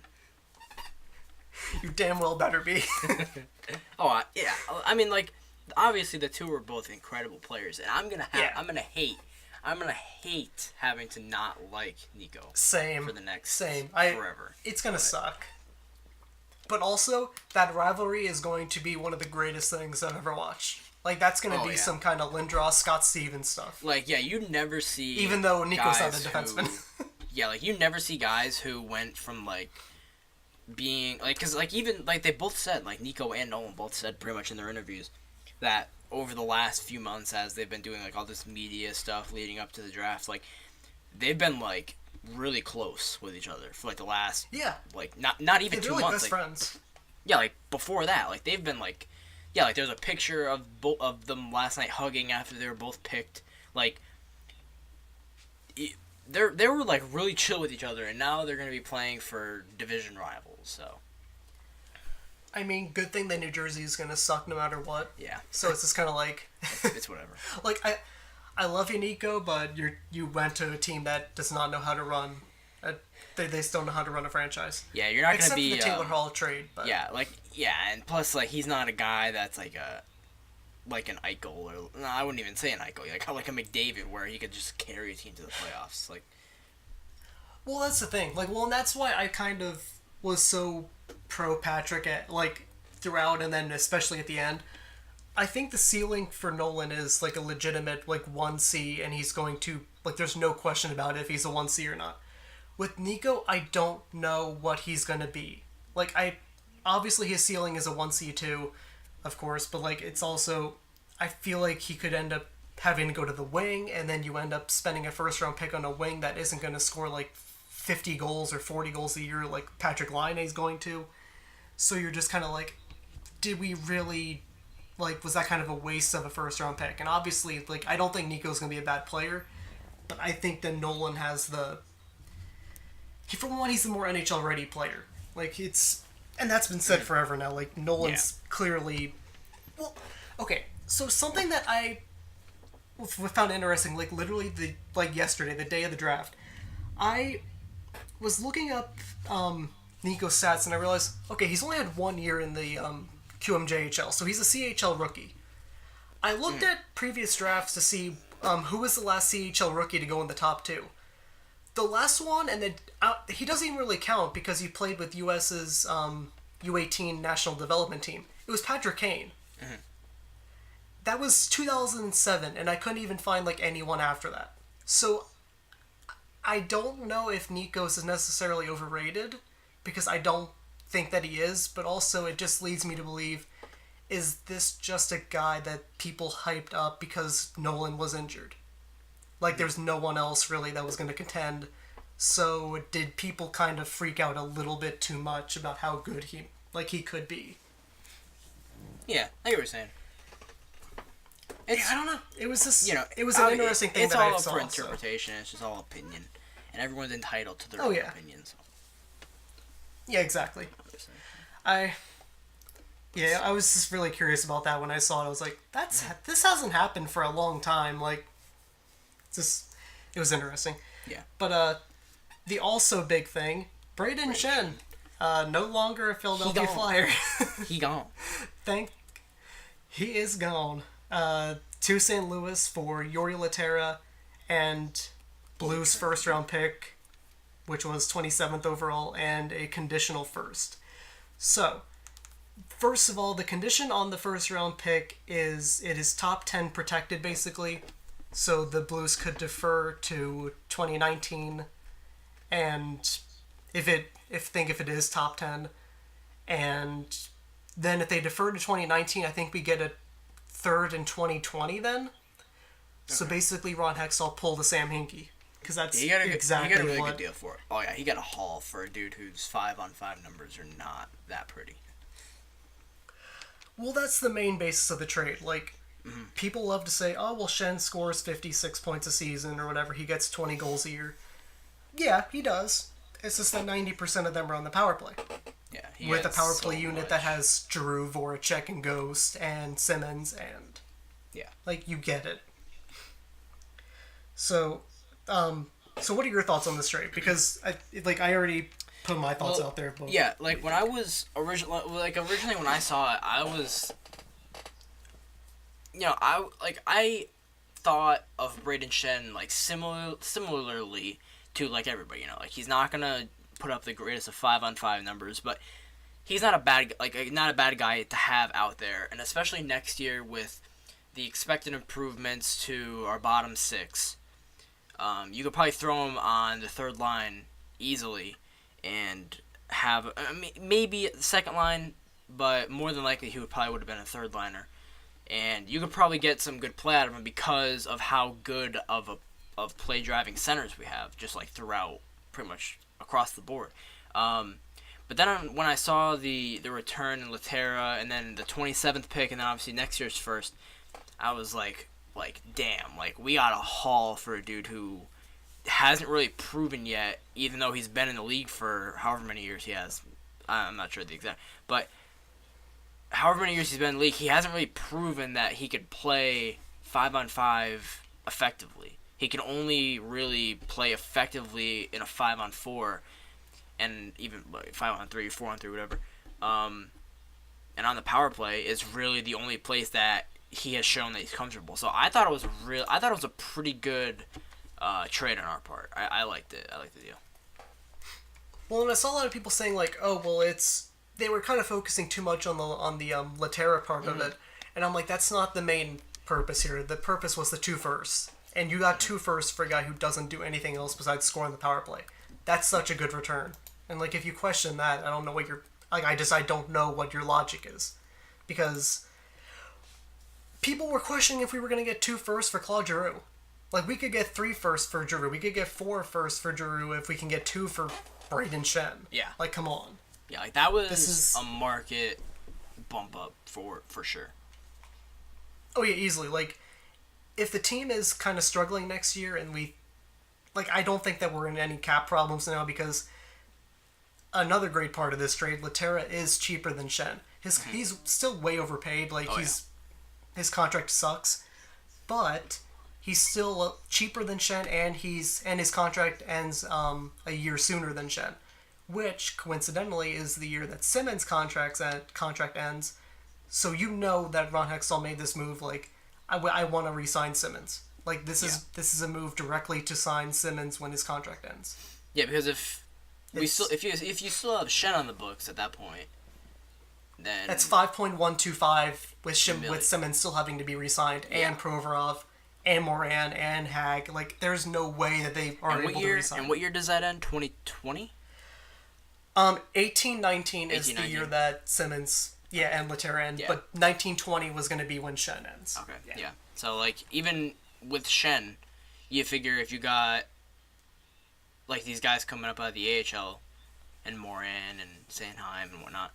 You damn well better be. Oh, yeah, I mean, obviously the two are both incredible players, and I'm gonna hate having to not like Nico. Same. For the next forever. It's gonna suck. But also, that rivalry is going to be one of the greatest things I've ever watched. That's gonna be some kind of Lindros, Scott Stevens stuff. You never see... Even though Nico's not a defenseman. You never see guys who went from, being... because, even, they both said, Nico and Nolan both said pretty much in their interviews that over the last few months, as they've been doing, all this media stuff leading up to the draft, they've been, really close with each other for, the last... Yeah. Not even 2 they're months. Best friends. Yeah, before that, they've been, there's a picture of of them last night hugging after they were both picked. They were really chill with each other, and now they're gonna be playing for division rivals. So, I mean, good thing that New Jersey is gonna suck no matter what. Yeah. So it's just kind of it's whatever. I love you, Nico, but you went to a team that does not know how to run. They still know how to run a franchise. Yeah, you're not except gonna be for the Taylor Hall trade. But. Yeah, and plus he's not a guy that's an Eichel, or no, I wouldn't even say an Eichel, like a McDavid, where he could just carry a team to the playoffs. Well, that's the thing. And that's why I kind of was so pro Patrick at throughout, and then especially at the end. I think the ceiling for Nolan is a legitimate 1C, and he's going to there's no question about it if he's a 1C or not. With Nico, I don't know what he's gonna be. Obviously his ceiling is a 1C2, of course, but it's also, I feel he could end up having to go to the wing, and then you end up spending a first round pick on a wing that isn't gonna score 50 goals or 40 goals a year like Patrick Laine is going to. So you're just kind of did we really, was that kind of a waste of a first round pick? And obviously, I don't think Nico's gonna be a bad player, but I think that Nolan has for one, he's the more NHL ready player. And that's been said forever now. Nolan's clearly, well, okay. So something that I found interesting, literally yesterday, the day of the draft, I was looking up Nico's stats, and I realized, okay, he's only had 1 year in the QMJHL, so he's a CHL rookie. I looked at previous drafts to see who was the last CHL rookie to go in the top 2. The last one, and then he doesn't even really count because he played with US's U18 national development team. It was Patrick Kane. Mm-hmm. That was 2007, and I couldn't even find anyone after that. So I don't know if Nikos is necessarily overrated, because I don't think that he is, but also it just leads me to believe, is this just a guy that people hyped up because Nolan was injured? There's no one else really that was going to contend. So did people kind of freak out a little bit too much about how good he could be? Yeah, I get what you're saying. I don't know. It was just, it was an interesting thing that I saw. It's all up for interpretation. So. It's just all opinion. And everyone's entitled to their own opinions. Yeah, exactly. I was just really curious about that when I saw it. I was like, this hasn't happened for a long time. it was interesting. Yeah. But the also big thing, Braden Shen, no longer a Philadelphia Flyer. He gone. He is gone. To St. Louis for Yori Laterra and Blues first round pick, which was 27th overall, and a conditional first. So, first of all, the condition on the first round pick is it is top 10 protected, basically. So the Blues could defer to 2019, and if it is top 10, and then if they defer to 2019, I think we get a third in 2020 then. Okay. So basically, Ron Hextall pulled a Sam Hinkie. Because that's exactly he got a really good deal for it. Oh yeah, he got a haul for a dude whose 5-on-5 numbers are not that pretty. Well, that's the main basis of the trade. Like, people love to say, oh, well, Shen scores 56 points a season or whatever. He gets 20 goals a year. Yeah, he does. It's just that 90% of them are on the power play. Yeah, with a power play unit that has Giroux, Voracek, and Ghost, and Simmons, and... Yeah. Like, you get it. So... So what are your thoughts on this trade? Because I already put my thoughts out there. But... Yeah, like when I was originally when I saw it, I was, I thought of Braden Shen like similarly to like everybody. Like he's not gonna put up the greatest of 5-on-5 numbers, but he's not a bad guy to have out there, and especially next year with the expected improvements to our bottom six. You could probably throw him on the third line easily and have maybe the second line, but more than likely he would have been a third liner. And you could probably get some good play out of him because of how good of play driving centers we have, just like throughout pretty much across the board. But then when I saw the return in Laterra and then the 27th pick and then obviously next year's first, I was like, damn, like, we got a haul for a dude who hasn't really proven yet, even though he's been in the league for however many years he has. I'm not sure the exact, but however many years he's been in the league, he hasn't really proven that he could play 5-on-5 effectively. He can only really play effectively in a 5-on-4 and even 5-on-3, 4-on-3, whatever. And on the power play is really the only place that he has shown that he's comfortable. So I thought it was a pretty good trade on our part. I liked it. I liked the deal. Well, and I saw a lot of people saying like, oh, well, they were kind of focusing too much on the Laterra part of it, and I'm like, that's not the main purpose here. The purpose was the 2 firsts, and you got 2 firsts for a guy who doesn't do anything else besides score on the power play. That's such a good return. And like, if you question that, I don't know what I don't know what your logic is, because people were questioning if we were going to get 2 firsts for Claude Giroux. Like, we could get 3 firsts for Giroux. We could get 4 firsts for Giroux if we can get 2 for Braden Shen. Yeah. Like, come on. Yeah, like, that was a market bump up for sure. Oh, yeah, easily. Like, if the team is kind of struggling next year and I don't think that we're in any cap problems now because another great part of this trade, Laterra is cheaper than Shen. He's still way overpaid. Like, his contract sucks, but he's still cheaper than Shen, and his contract ends a year sooner than Shen, which coincidentally is the year that Simmons' contract ends. So you know that Ron Hextall made this move. Like, I want to re-sign Simmons. Like, this is a move directly to sign Simmons when his contract ends. Yeah, because if you still have Shen on the books at that point, then that's 5.125 with Simmons still having to be re-signed, and Provorov, and Moran, and Hag. Like, there's no way that they are able to re-sign. And what year does that end? 2020? 18-19 is the year that Simmons, and Laterra end, but 19-20 was going to be when Shen ends. Okay, yeah. So, like, even with Shen, you figure if you got, like, these guys coming up out of the AHL, and Moran, and Sanheim, and whatnot,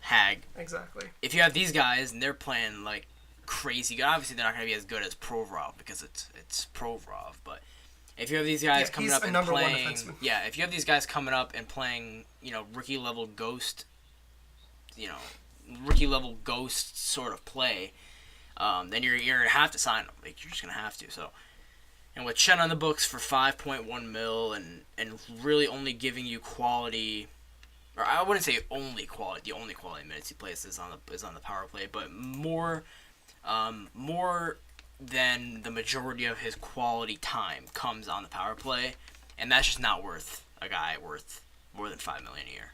Hag. Exactly. If you have these guys, and they're playing, like, crazy good, obviously they're not going to be as good as Provorov, because it's Provorov, but if you have these guys coming up and playing, if you have these guys coming up and playing, rookie level ghost sort of play, then you're gonna have to sign them. Like, you're just gonna have to. So And with Shen on the books for 5.1 mil and really only giving you quality, or I wouldn't say only quality. The only quality minutes he plays is on the power play, but more than the majority of his quality time comes on the power play, and that's just not worth a guy worth more than $5 million a year.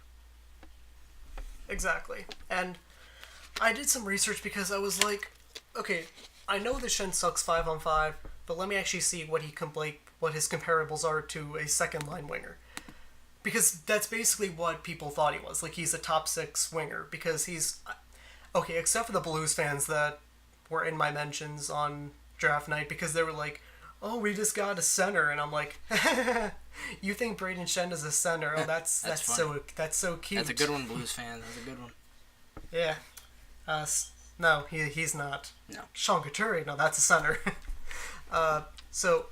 Exactly. And I did some research because I was like, okay, I know that Shen sucks 5-on-5, but let me actually see what what his comparables are to a second line winger. Because that's basically what people thought he was. Like, he's a top 6 winger because he's okay, except for the Blues fans that were in my mentions on draft night because they were like, "Oh, we just got a center," and I'm like, "You think Braden Shen is a center? Oh, that's so cute." That's a good one, Blues fans. That's a good one. Yeah. No, he's not. No. Sean Couturier, no, that's a center. So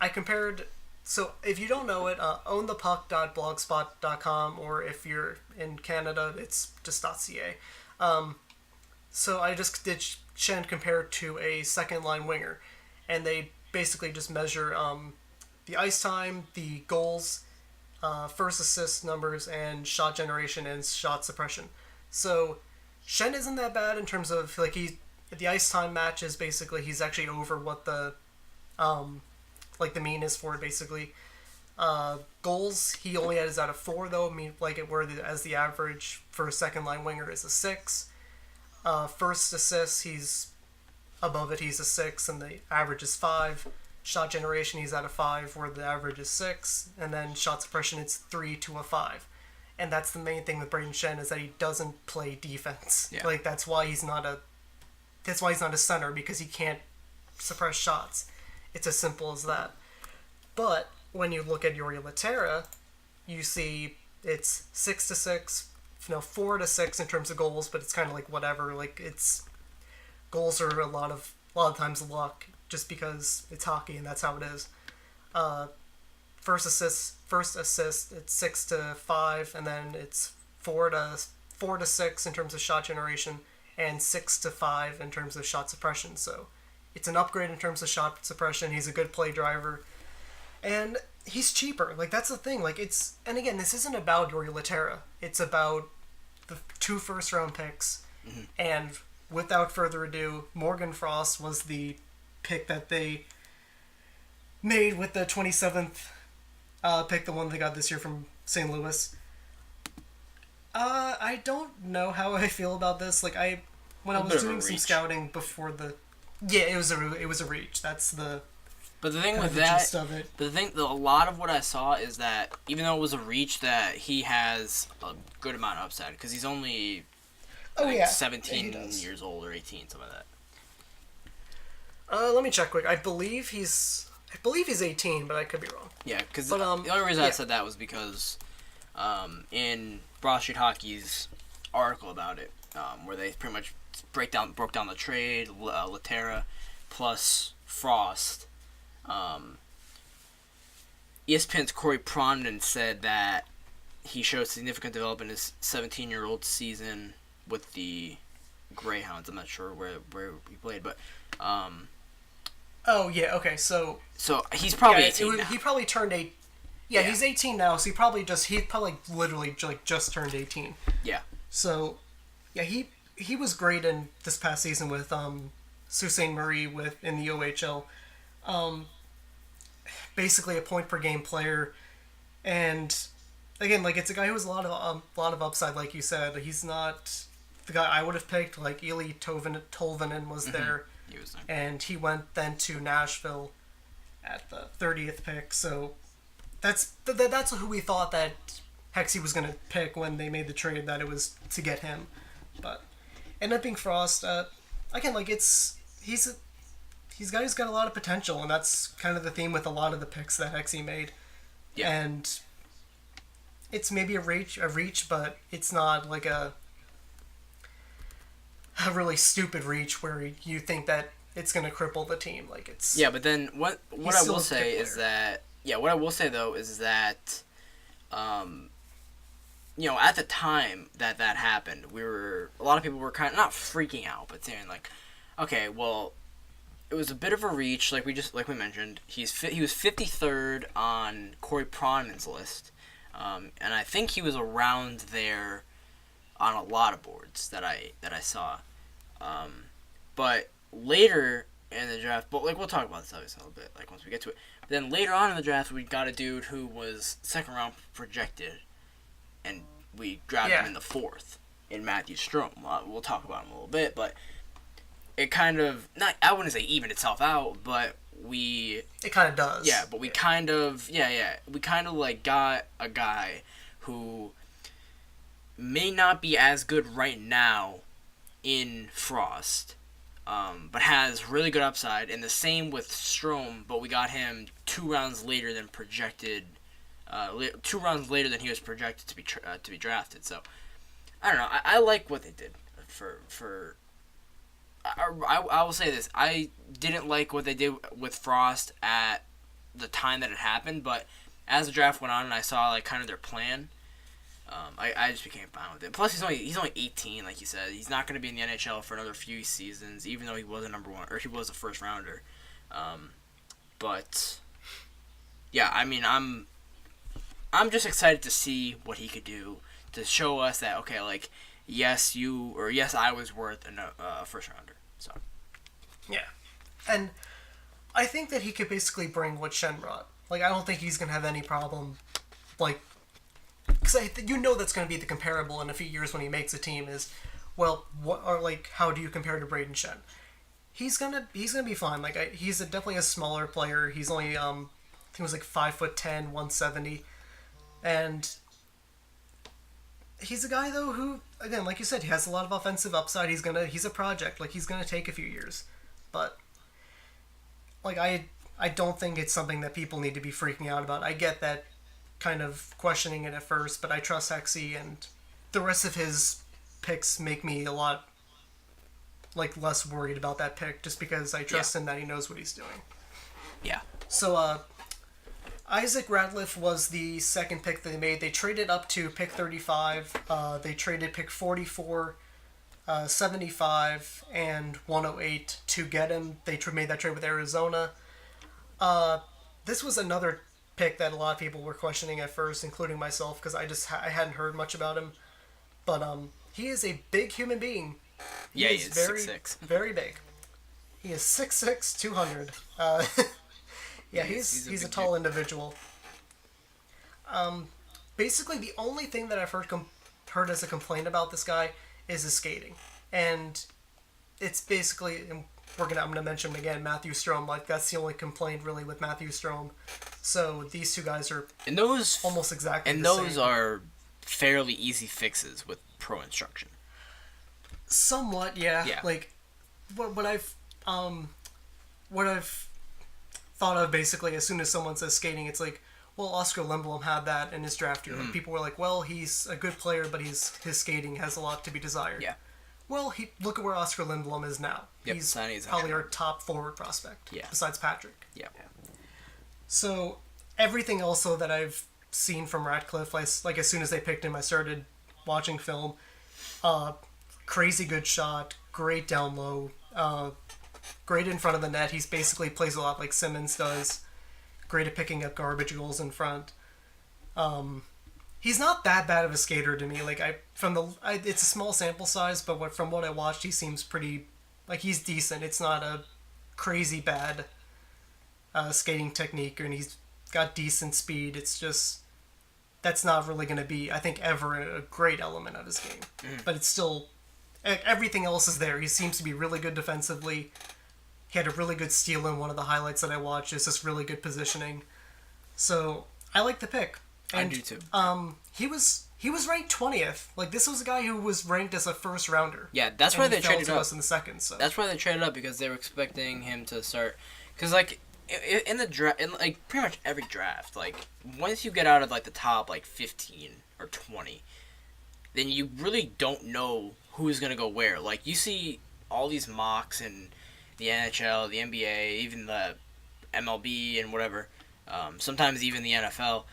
I compared. So if you don't know it, ownthepuck.blogspot.com, or if you're in Canada, it's just .ca. So I just did Shen compared to a second line winger, and they basically just measure the ice time, the goals, first assist numbers, and shot generation and shot suppression. So Shen isn't that bad in terms of like the ice time matches. Basically, he's actually over what the the mean is for it, basically. Goals, he only has out of 4 though. I mean, as the average for a second line winger is a 6. First assists, he's above it. He's a 6, and the average is 5. Shot generation, he's at a 5, where the average is 6, and then shot suppression, it's 3 to a 5. And that's the main thing with Braden Shen, is that he doesn't play defense. Yeah. Like, that's why he's not a center, because he can't suppress shots. It's as simple as that. But when you look at Yuri Laterra, you see it's 6 to 6, 4 to 6 in terms of goals, but it's kind of like whatever. Like, it's goals are a lot of times luck, just because it's hockey and that's how it is. First assist, it's 6 to 5, and then it's 4 to 6 in terms of shot generation, and 6 to 5 in terms of shot suppression. So it's an upgrade in terms of shot suppression. He's a good play driver, and he's cheaper. Like, that's the thing. Like, and again, this isn't about Yuri Laterra. It's about the 2 first-round picks, and without further ado, Morgan Frost was the pick that they made with the 27th pick, the one they got this year from St. Louis. I don't know how I feel about this. Like, when I was doing some scouting before it was a reach. That's the. But the thing with that, a lot of what I saw is that even though it was a reach, that he has a good amount of upside because he's only 17 years old or 18, something like that. Let me check quick. I believe he's 18, but I could be wrong. Yeah, because the only reason I said that was because in Broad Street Hockey's article about it, where they pretty much broke down the trade, Laterra plus Frost. ESPN's Corey Prondon said that he showed significant development in his 17-year-old season with the Greyhounds. I'm not sure where he played, but oh yeah, okay, so he's probably 18 now. He probably turned 8. Yeah, he's 18 now, so he probably literally just turned 18. Yeah. So yeah, he was great in this past season with Sault Ste. Marie in the OHL. Basically a point per game player, and again, like, it's a guy who has a lot of upside, like you said. He's not the guy I would have picked. Like, Eli Tolvanen was there. He was there, and he went then to Nashville at the 30th pick. So that's who we thought that Hexie was going to pick when they made the trade, that it was to get him. But ended up being Frost. Again, like, he's got a lot of potential, and that's kind of the theme with a lot of the picks that Hexie made. Yeah. And it's maybe a reach, but it's not like a really stupid reach where you think that it's going to cripple the team. Like, it's. Yeah, but then what I will say is that at the time that happened, a lot of people were kind of not freaking out, but saying like, okay, well, it was a bit of a reach, like we mentioned. He was 53rd on Corey Pronman's list, and I think he was around there on a lot of boards that I saw. But later in the draft, but like we'll talk about this obviously a little bit, like once we get to it. But then later on in the draft, we got a dude who was second round projected, and we grabbed him in the 4th in Matthew Strom. We'll talk about him a little bit, but it kind of I wouldn't say evened itself out, but it kind of does. Yeah, but we kind of like got a guy who may not be as good right now in Frost, but has really good upside. And the same with Strom, but we got him 2 rounds later than projected. 2 rounds later than he was projected to be drafted. So I don't know. I like what they did for. I will say this. I didn't like what they did with Frost at the time that it happened, but as the draft went on and I saw like kind of their plan, I just became fine with it. Plus, he's only 18, like you said. He's not going to be in the NHL for another few seasons, even though he was a number 1 or he was a first rounder. But yeah, I mean, I'm just excited to see what he could do to show us that okay, like yes, I was worth a first rounder. So yeah, and I think that he could basically bring what Shen brought. Like, I don't think he's gonna have any problem, like, because that's gonna be the comparable in a few years when he makes a team is, well, how do you compare to Braden Shen? He's gonna be fine. Like, he's definitely a smaller player. He's only I think he was like 5'10", 170, and he's a guy though who, again, like you said, he has a lot of offensive upside. He's a project. Like, he's gonna take a few years, but like I don't think it's something that people need to be freaking out about. I get that kind of questioning it at first, but I trust Hexy, and the rest of his picks make me a lot like less worried about that pick, just because I trust him that he knows what he's doing. Yeah. So Isaac Ratliff was the second pick that they made. They traded up to pick 35. They traded pick 44, 75, and 108 to get him. They made that trade with Arizona. This was another pick that a lot of people were questioning at first, including myself, because I hadn't heard much about him. But he is a big human being. He is very 6'6". Very big. He is 6'6", 200. Yeah, he's a tall individual. Basically, the only thing that I've heard as a complaint about this guy is his skating, and it's basically I'm gonna mention him again, Matthew Strom. Like, that's the only complaint really with Matthew Strom. So these two guys are almost exactly the same. And those are fairly easy fixes with pro instruction. Somewhat, yeah. Like what I've thought of basically as soon as someone says skating, it's like, well, Oscar Lindblom had that in his draft year. Like, people were like, well, he's a good player, but his skating has a lot to be desired. Yeah. Well, look at where Oscar Lindblom is now. Yep, he's probably our top forward prospect. Yeah. Besides Patrick. Yeah. So everything else though that I've seen from Ratcliffe, like as soon as they picked him, I started watching film. Crazy good shot, great down low, great in front of the net. He's basically plays a lot like Simmons does. Great at picking up garbage goals in front. He's not that bad of a skater to me. Like it's a small sample size, but from what I watched, he seems pretty like he's decent. It's not a crazy bad skating technique, and he's got decent speed. It's just that's not really going to be, I think, ever a great element of his game. But it's still everything else is there. He seems to be really good defensively. He had a really good steal in one of the highlights that I watched. It's just really good positioning. So I like the pick. And, I do too. He was ranked 20th. Like, this was a guy who was ranked as a first rounder. Yeah, that's why they traded up. Us in the second. So that's why they traded up, because they were expecting him to start. Because like in the draft, in like pretty much every draft, like once you get out of like the top like 15 or 20, then you really don't know who's gonna go where. Like, you see all these mocks in the NHL, the NBA, even the MLB and whatever, sometimes even the NFL,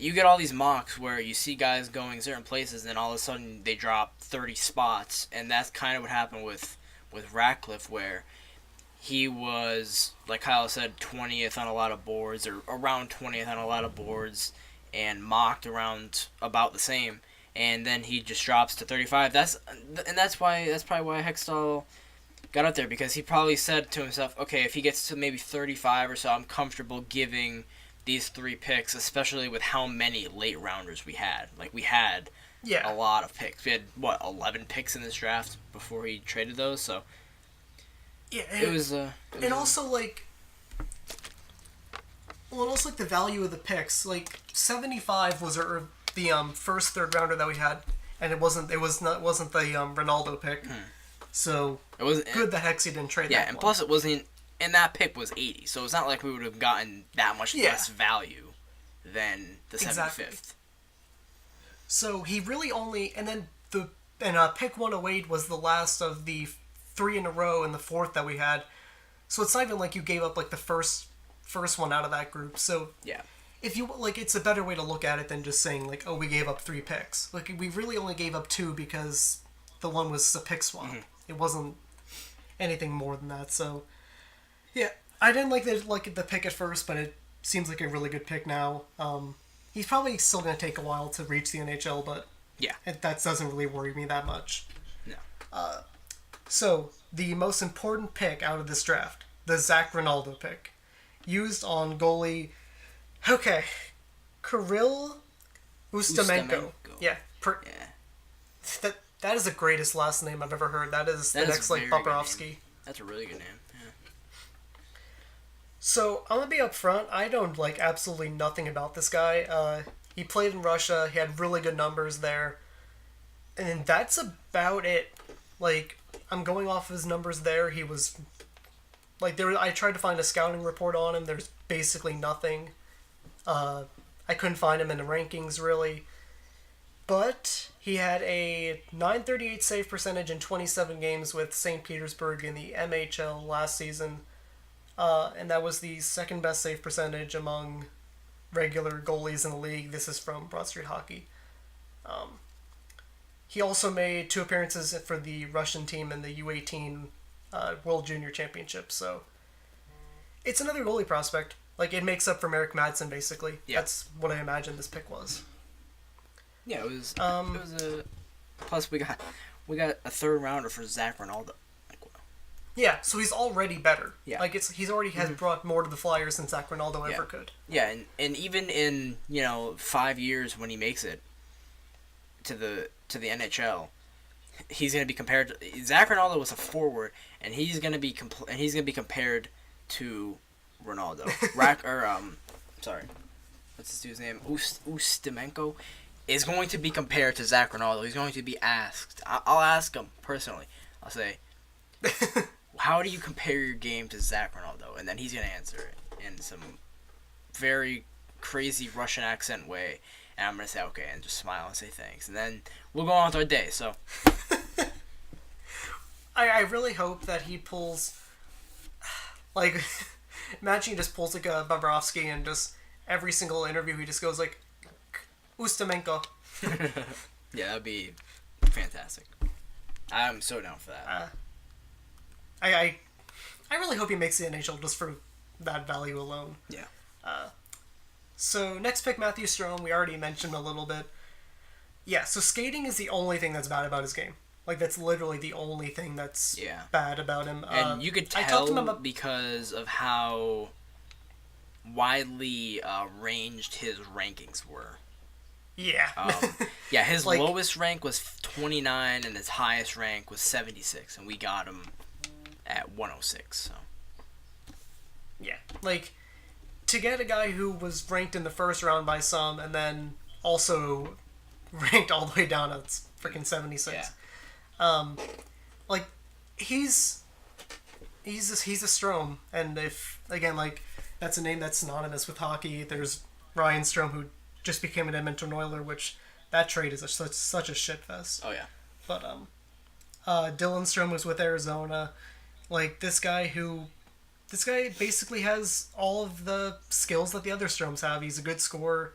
you get all these mocks where you see guys going certain places and then all of a sudden they drop 30 spots, and that's kind of what happened with Ratcliffe, where he was, like Kyle said, 20th on a lot of boards, or around 20th on a lot of boards, and mocked around about the same. And then he just drops to 35. That's probably why Hextall got up there, because he probably said to himself, okay, if he gets to maybe 35 or so, I'm comfortable giving these 3 picks, especially with how many late rounders we had. Like, we had a lot of picks. We had, 11 picks in this draft before he traded those, so yeah, it was also, like, the value of the picks. Like, 75 was the first third rounder that we had, and it wasn't the Ronaldo pick. So it was good that Hexy didn't trade that. Yeah, and one. Plus it wasn't, and that pick was 80, so it's not like we would have gotten that much less value than the 75th. So he really only, and then pick 108 was the last of the 3 in a row and the 4th that we had. So it's not even like you gave up like the first one out of that group. So yeah, if you like, it's a better way to look at it than just saying like, oh, we gave up 3 picks. Like, we really only gave up 2 because the one was a pick swap. It wasn't anything more than that. So yeah, I didn't like the pick at first, but it seems like a really good pick now. He's probably still going to take a while to reach the NHL, but yeah, that doesn't really worry me that much. No. So the most important pick out of this draft, the Zach Ronaldo pick, used on goalie. Okay, Kirill Ustimenko. Yeah. That is the greatest last name I've ever heard. That is the next like Bobrovsky. That's a really good name. Yeah. So I'm gonna be upfront. I don't like absolutely nothing about this guy. He played in Russia. He had really good numbers there, and that's about it. Like, I'm going off of his numbers there. He was like I tried to find a scouting report on him. There's basically nothing. I couldn't find him in the rankings really. But he had a .938 save percentage in 27 games with St. Petersburg in the MHL last season. And that was the second best save percentage among regular goalies in the league. This is from Broad Street Hockey. He also made 2 appearances for the Russian team in the U18 World Junior Championship. So it's another goalie prospect. Like, it makes up for Merrick Madsen, basically. Yeah. That's what I imagine this pick was. Yeah, it was a. Plus, we got a third rounder for Zach Ronaldo. Yeah, so he's already better. Yeah, like he's already has brought more to the Flyers than Zach Ronaldo ever could. Yeah, and even in 5 years when he makes it to the NHL, he's going to be compared to Zach Ronaldo was a forward, and he's going to be compared to Ronaldo. Sorry, what's this dude's name? Ustimenko is going to be compared to Zach Ronaldo. He's going to be asked. I'll ask him personally. I'll say, how do you compare your game to Zach Ronaldo? And then he's going to answer it in some very crazy Russian accent way. And I'm going to say, okay, and just smile and say thanks. And then we'll go on with our day, so. I really hope that he pulls, like, imagine he just pulls like a Bobrovsky and just every single interview he just goes like, Ustimenko. Yeah, that'd be fantastic. I'm so down for that. I really hope he makes the NHL just for that value alone. Yeah. So next pick, Matthew Strome. We already mentioned a little bit. Yeah. So skating is the only thing that's bad about his game. Like, that's literally the only thing that's bad about him. And you could tell because of how widely ranged his rankings were. Yeah. Yeah, his lowest rank was 29 and his highest rank was 76, and we got him at 106. So. Yeah, like, to get a guy who was ranked in the first round by some and then also ranked all the way down at freaking 76. Yeah. Like, he's a Strome, and if, again, like, that's a name that's synonymous with hockey. There's Ryan Strome, who just became an Edmonton Oiler, which that trade is such a shitfest. Oh, yeah. But, Dylan Strome was with Arizona. Like, this guy basically has all of the skills that the other Stromes have. He's a good scorer,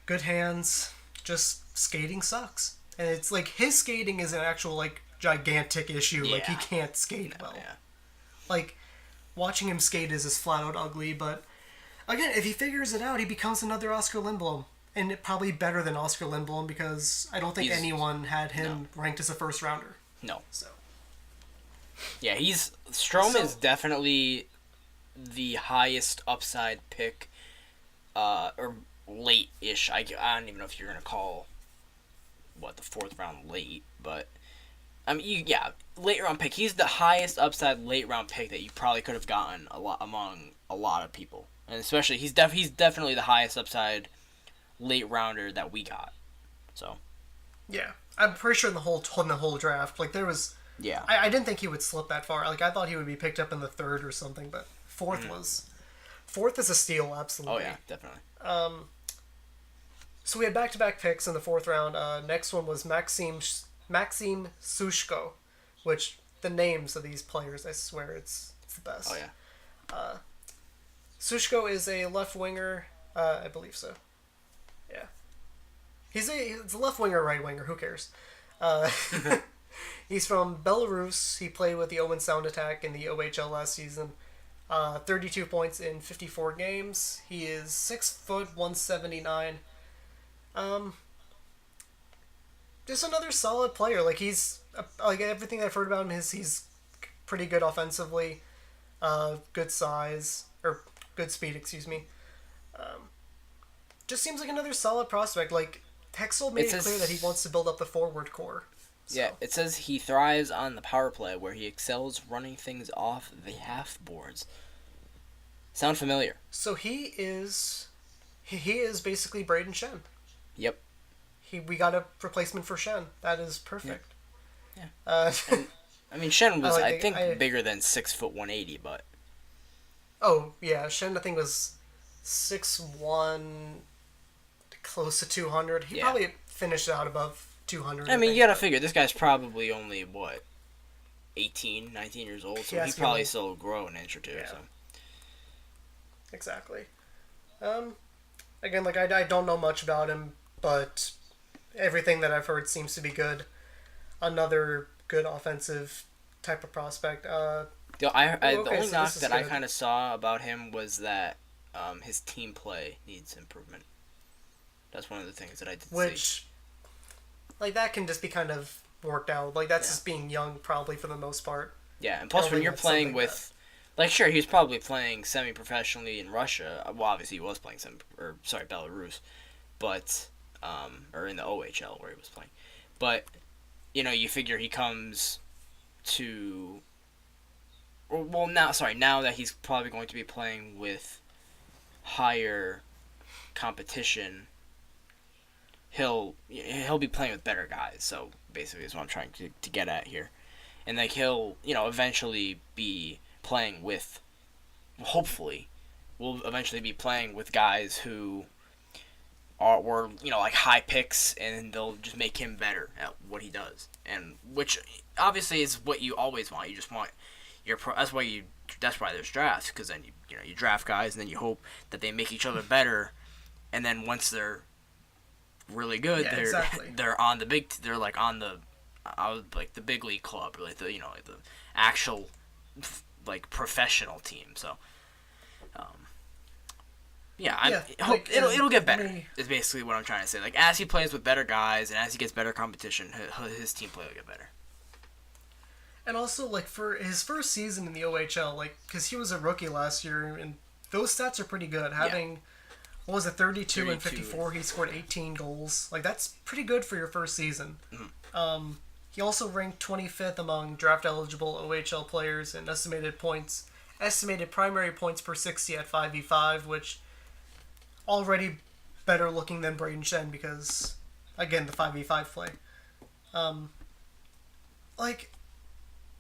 good hands, just skating sucks. And it's like, his skating is an actual, like, gigantic issue. Yeah. Like, he can't skate well. Yeah. Like, watching him skate is just flat out ugly. But again, if he figures it out, he becomes another Oscar Lindblom. And probably better than Oscar Lindblom because I don't think anyone had him ranked as a first rounder. No. So. Yeah, Stroman is definitely the highest upside pick, or late-ish. I don't even know if you're going to call, the fourth round late, but, I mean, late round pick. He's the highest upside late round pick that you probably could have gotten among a lot of people. And especially, he's definitely the highest upside late rounder that we got. So. Yeah. I'm pretty sure in the whole draft, like, there was... Yeah. I didn't think he would slip that far. Like, I thought he would be picked up in the third or something, but fourth is a steal, absolutely. Oh, yeah, definitely. So we had back-to-back picks in the fourth round. Next one was Maxim Sushko, which the names of these players, I swear, it's the best. Oh, yeah. Sushko is a left winger. I believe so. Yeah. He's a left winger, right winger. Who cares? He's from Belarus. He played with the Owen Sound Attack in the OHL last season. 32 points in 54 games. He is 6 foot 179. Just another solid player. Like he's like everything I've heard about him is he's pretty good offensively, good size or good speed. Excuse me. Just seems like another solid prospect. Like Hexel made it clear that he wants to build up the forward core. So. Yeah, it says he thrives on the power play where he excels running things off the half boards. Sound familiar? So he is basically Braden Shen. Yep. We got a replacement for Shen. That is perfect. Yeah. I mean, Shen was I think bigger than 6 foot 180, but. Oh yeah, Shen I think was 6'1", close to 200. He probably finished out above 200. I mean, you gotta figure, this guy's probably only, 18, 19 years old, so he probably still grow an inch or two. Yeah. So. Exactly. Again, like, I don't know much about him, but everything that I've heard seems to be good. Another good offensive type of prospect. The only knock that I kind of saw about him was that his team play needs improvement. That's one of the things that I did see. Which, like, that can just be kind of worked out. Like, that's just being young, probably, for the most part. Yeah, and plus when you're playing with... Like, sure, he was probably playing semi-professionally in Russia. Well, obviously he was playing Belarus. But, or in the OHL where he was playing. But, you figure he comes to... now that he's probably going to be playing with higher competition... He'll be playing with better guys, so basically is what I'm trying to get at here. And like he'll, eventually be playing with, hopefully, will eventually be playing with guys who were like high picks, and they'll just make him better at what he does. And which obviously is what you always want. You just want that's why there's drafts, because then you draft guys and then you hope that they make each other better, and then once they're really good, they're on the big, they're like on the like the big league club, or like the like the actual like professional team. So it'll get better is basically what I'm trying to say. Like as he plays with better guys and as he gets better competition, his team play will get better. And also, like, for his first season in the OHL, like, because he was a rookie last year, and those stats are pretty good. Having, what was it, 32 and 54, he scored 18 goals. Like, that's pretty good for your first season. Mm-hmm. He also ranked 25th among draft-eligible OHL players in estimated primary points per 60 at 5v5, which already better looking than Braden Shen because, again, the 5v5 play.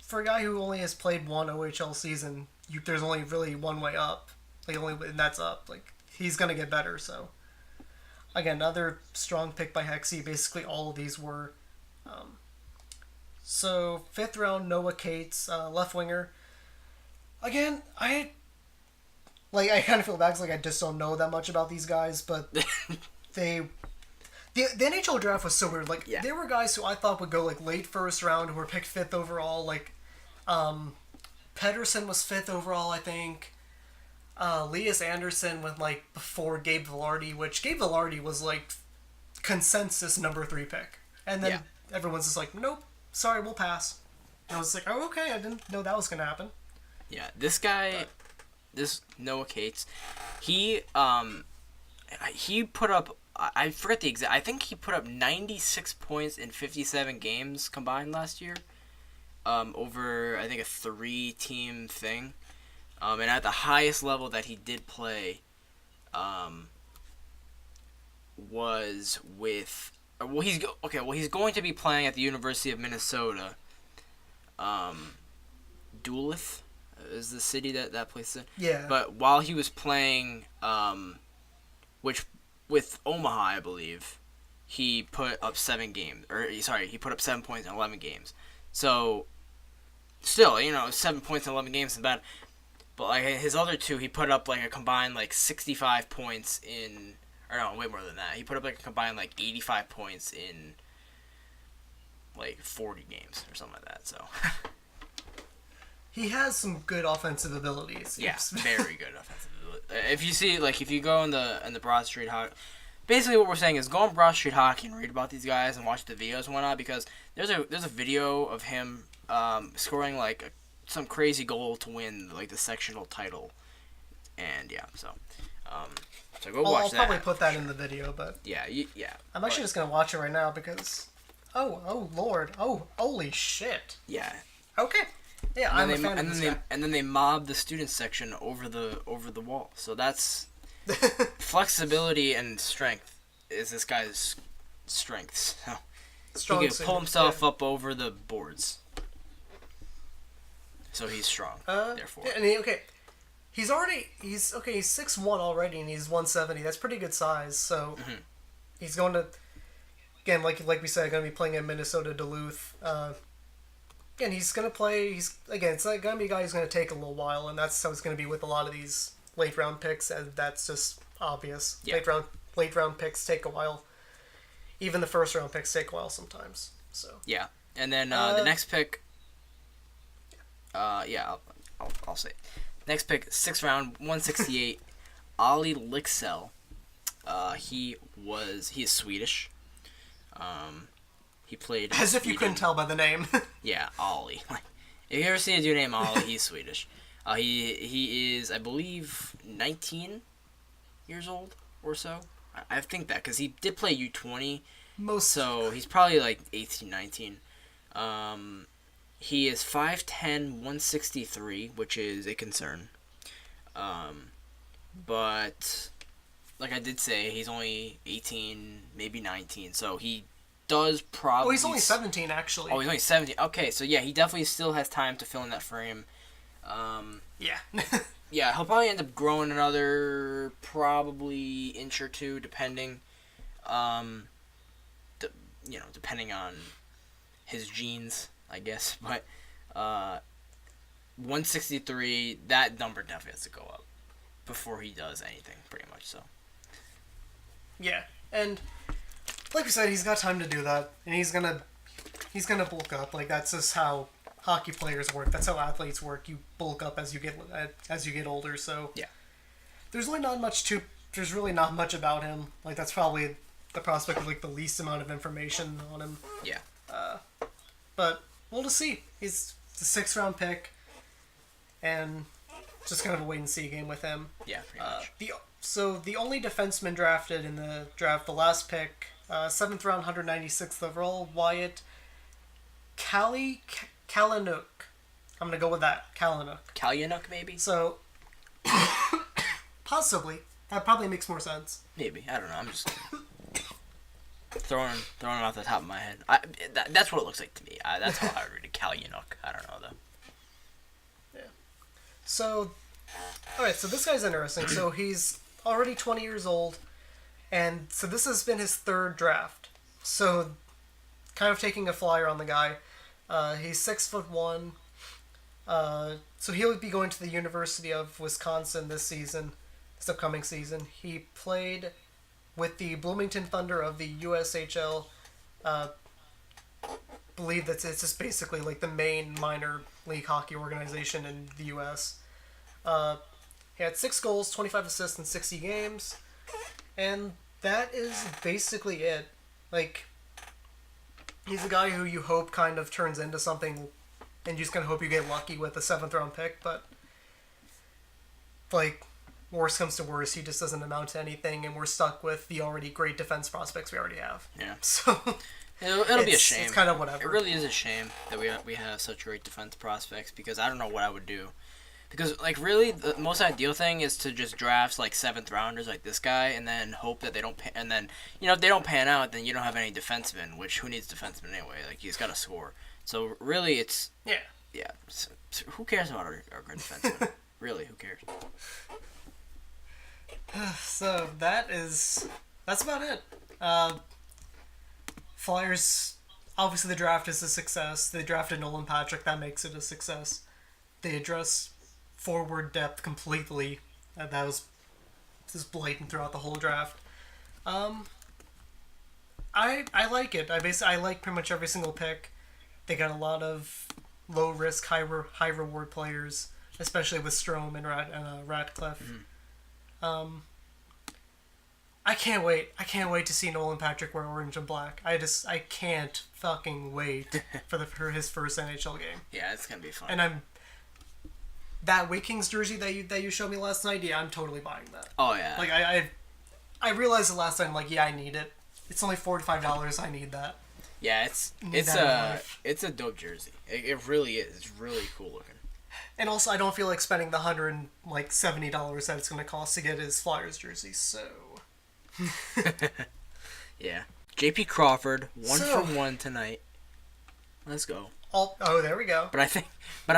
For a guy who only has played one OHL season, there's only really one way up. And that's up. Like, he's going to get better, so. Again, another strong pick by Hexy. Basically, all of these were. So, 5th round, Noah Cates, left winger. Again, I kind of feel bad because I just don't know that much about these guys, but The NHL draft was so weird. There were guys who I thought would go, late first round who were picked 5th overall, Pedersen was 5th overall, I think. Elias Anderson went like before Gabe Velarde, which Gabe Velarde was like consensus number 3 pick. And then everyone's just like, nope, sorry, we'll pass. And I was like, oh, okay, I didn't know that was going to happen. Yeah, this guy, this Noah Cates, he put up, I forget the exact, I think he put up 96 points in 57 games combined last year, over, I think, a 3-team thing. And at the highest level that he did play, was with, he's going to be playing at the University of Minnesota. Duluth is the city that plays in. Yeah. But while he was playing, which with Omaha, I believe, he put up 7 points in 11 games. So, still, 7 points in 11 games is bad. But like his other 2, he put up like a combined like 65 points in, or no, way more than that. He put up like a combined like 85 points in like 40 games or something like that. So. He has some good offensive abilities. Yeah, very good offensive ability. If you see, like, if you go in the Broad Street Hockey, basically what we're saying is go on Broad Street Hockey and read about these guys and watch the videos and whatnot, because there's a video of him scoring like some crazy goal to win like the sectional title, and so go watch that. I'll probably put that in the video, but yeah. I'm actually just gonna watch it right now because, oh Lord, oh holy shit. Yeah. Okay. Yeah, I'm a fan of this guy. And then they mob the students section over the wall. So that's flexibility and strength is this guy's strength. So he can pull himself up over the boards. So he's strong. Therefore. Yeah, and he's 6'1" already, and he's 170. That's pretty good size. So he's going to, again, like we said, going to be playing in Minnesota Duluth. Again, he's going to play. It's going to be a guy who's going to take a little while, and that's how it's going to be with a lot of these late round picks. And that's just obvious. Yeah. Late round picks take a while. Even the first round picks take a while sometimes. So yeah, and then the next pick. I'll say it. Next pick, 6th round, 168, Olli Lycksell. He is Swedish. He played. As if you couldn't tell by the name. Yeah, Olli. If you ever see a dude named Olli, he's Swedish. He is, I believe, 19 years old or so. I think that because he did play U20. So he's probably like 18, 19. He is 5'10", 163, which is a concern. But like I did say, he's only 18, maybe 19. So he does probably... Oh, he's only 17, actually. Oh, he's only 17. Okay, so yeah, he definitely still has time to fill in that frame. Yeah. Yeah, he'll probably end up growing another probably inch or two, depending, depending on his genes, I guess. But 163, that number definitely has to go up before he does anything, pretty much. So. Yeah, and like we said, he's got time to do that, and he's gonna bulk up. Like that's just how hockey players work. That's how athletes work. You bulk up as you get older. So yeah, there's really not much about him. Like that's probably the prospect of like the least amount of information on him. Yeah. But we'll just see. He's the 6th round pick, and just kind of a wait and see game with him. Yeah, pretty much. The only defenseman drafted in the draft, the last pick, 7th round, 196th overall, Wyatt Kalynuk. I'm gonna go with that, Kalynuk. Kalynuk, maybe. So possibly that probably makes more sense. Maybe, I don't know. I'm just throwing it off the top of my head. That's what it looks like to me. That's how I read it. Kalynuk. I don't know though. Yeah. So, all right. So this guy's interesting. So he's already 20 years old, and so this has been his 3rd draft. So, kind of taking a flyer on the guy. He's 6'1". So he'll be going to the University of Wisconsin this upcoming season. He played with the Bloomington Thunder of the USHL. Believe that it's just basically like the main minor league hockey organization in the U.S. He had 6 goals, 25 assists in 60 games, and that is basically it. Like, he's a guy who you hope kind of turns into something, and you just kind of hope you get lucky with a 7th round pick, but, like, worst comes to worst, he just doesn't amount to anything, and we're stuck with the already great defense prospects we already have. Yeah. So it'll be a shame. It's kind of whatever. It really is a shame that we have such great defense prospects, because I don't know what I would do. Because, like, really, the most ideal thing is to just draft, like, 7th rounders like this guy, and then hope that they don't and then, you know, if they don't pan out, then you don't have any defensemen, which, who needs defensemen anyway? Like, he's got to score. So, really, it's... Yeah. So who cares about our good defensemen? Really, who cares? So, that's about it. Flyers, obviously the draft is a success. They drafted Nolan Patrick, that makes it a success. They address forward depth completely. That was just blatant throughout the whole draft. I like it. I like pretty much every single pick. They got a lot of low risk, high reward players, especially with Strome and Ratcliffe. Mm-hmm. I can't wait. I can't wait to see Nolan Patrick wear orange and black. I can't fucking wait for his first NHL game. Yeah, it's gonna be fun. And that Vikings jersey that you showed me last night. Yeah, I'm totally buying that. Oh yeah. Like I realized the last time. Like, yeah, I need it. It's only $45. I need that. Yeah, it's a dope jersey. It really is. It's really cool looking. And also, I don't feel like spending the $170 that it's going to cost to get his Flyers jersey. So. Yeah. J.P. Crawford, 1 for 1 tonight. Let's go. Oh, there we go. But I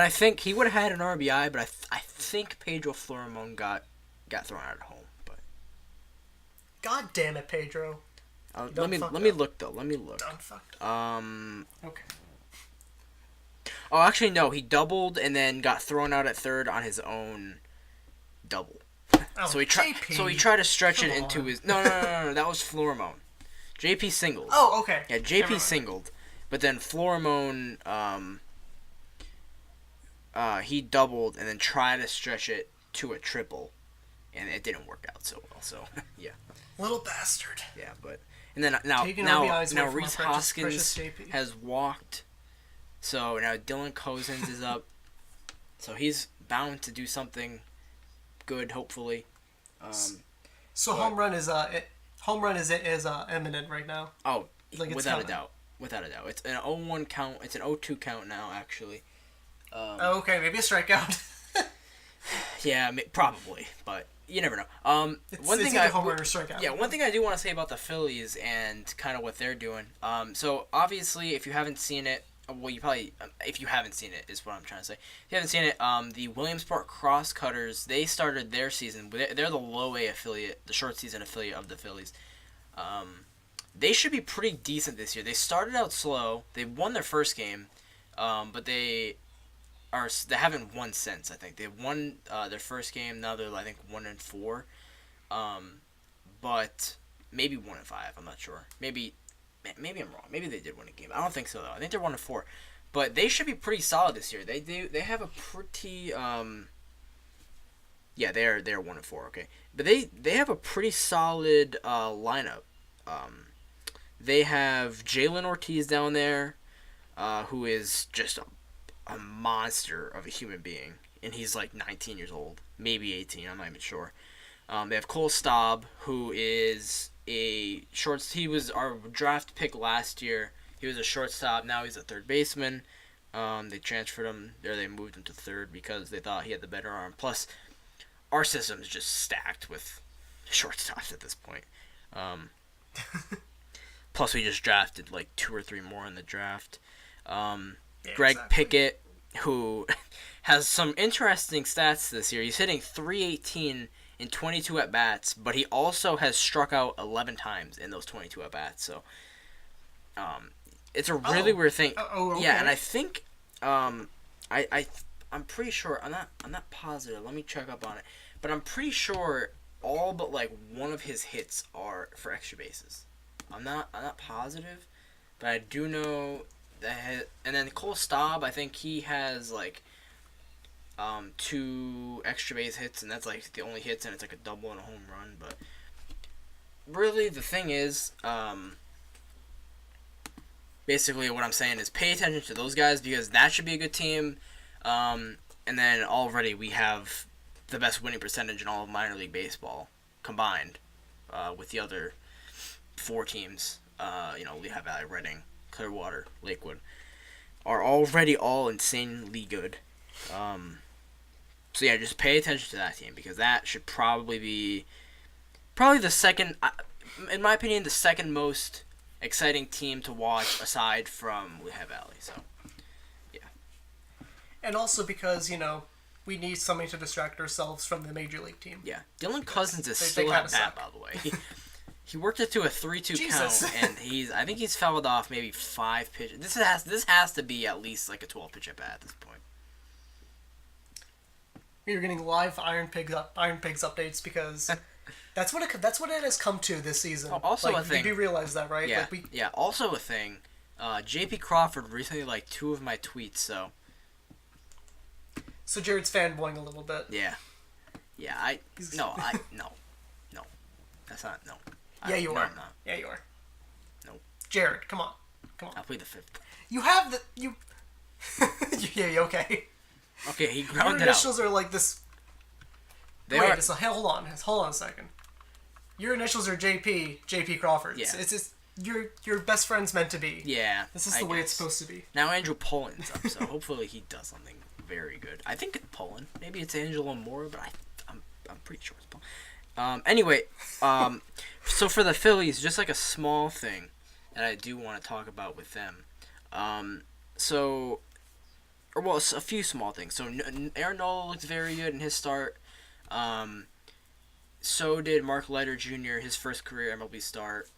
think he would have had an RBI. But I think Pedro Florimon got thrown out at home. But God damn it, Pedro. Let me look though. Let me look. Done fucked up. Okay. Oh, actually no. He doubled and then got thrown out at third on his own double. Oh, So he tried to stretch it into his. No. That was Florimon. JP singled. Oh, okay. Yeah, JP singled, but then Florimon, he doubled and then tried to stretch it to a triple, and it didn't work out so well. So yeah. Little bastard. Yeah, but and then now Reese Hoskins has walked, so now Dylan Cozens is up, so he's bound to do something good, hopefully. Home run is imminent right now. Oh, without a doubt. It's an 0-1 count. It's an 0-2 count now, actually. Okay, maybe a strikeout. Yeah, probably, but you never know. Home run or strikeout. Yeah, one thing I do want to say about the Phillies and kind of what they're doing. So obviously, if you haven't seen it, well, you probably, if you haven't seen it, is what I'm trying to say. If you haven't seen it, the Williamsport Crosscutters, they started their season. They're the low A affiliate, the short season affiliate of the Phillies. They should be pretty decent this year. They started out slow. They won their first game, but they haven't won since. I think they won their first game. Now they're, I think, 1-4, but maybe 1-5. I'm not sure. Maybe I'm wrong. Maybe they did win a game. I don't think so though. I think they're 1-4, but they should be pretty solid this year. They have a pretty yeah, they're 1-4. Okay, but they have a pretty solid lineup. They have Jalen Ortiz down there, who is just a monster of a human being, and he's like 19 years old, maybe 18. I'm not even sure. They have Cole Staub, who is he was our draft pick last year. He was a shortstop. Now he's a third baseman. They transferred him, or they moved him to third because they thought he had the better arm. Plus, our system is just stacked with shortstops at this point. Plus, we just drafted like 2 or 3 more in the draft. Greg Pickett, who has some interesting stats this year. He's hitting .318 in 22 at-bats, but he also has struck out 11 times in those 22 at-bats. So, it's a really weird thing. Okay. Yeah, and I think, I'm pretty sure, I'm not positive. Let me check up on it. But I'm pretty sure all but like one of his hits are for extra bases. I'm not positive, but I do know and then Cole Staub, I think he has like 2 extra base hits, and that's like the only hits, and it's like a double and a home run. But really, the thing is, basically what I'm saying is pay attention to those guys because that should be a good team. And then already we have the best winning percentage in all of minor league baseball combined with the other 4 teams. Lehigh Valley, Reading, Clearwater, Lakewood are already all insanely good. So yeah, just pay attention to that team because that should probably be the second, in my opinion, the second most exciting team to watch aside from Lehigh Valley. So yeah. And also because, we need something to distract ourselves from the major league team. Yeah. Dylan Cousins is still at bat, by the way. He worked it to a 3-2 count, and I think he's fouled off maybe 5 pitches. This has to be at least like a 12-pitch at bat at this point. You're getting live Iron Pigs updates because that's what it has come to this season. Oh, also a thing. You do realize that, right? Yeah. Also a thing. J.P. Crawford recently liked 2 of my tweets, so. So Jared's fanboying a little bit. Yeah. No. That's not, no. Yeah, you are. I'm not. Yeah, you are. No. Jared, come on. I'll plead the 5th. You have you. Yeah, you okay? Okay, he grounded out. Your initials are like this. Hold on a second. Your initials are JP Crawford. Yeah. It's just your best friend's meant to be. Yeah. This is the way it's supposed to be. Now Andrew Poland's up, so hopefully he does something very good. I think it's Poland. Maybe it's Angelo Mora, but I'm pretty sure it's Poland. Anyway, so for the Phillies, just like a small thing that I do want to talk about with them. A few small things. So Aaron Nola looked very good in his start. So did Mark Leiter Jr., his first career MLB start.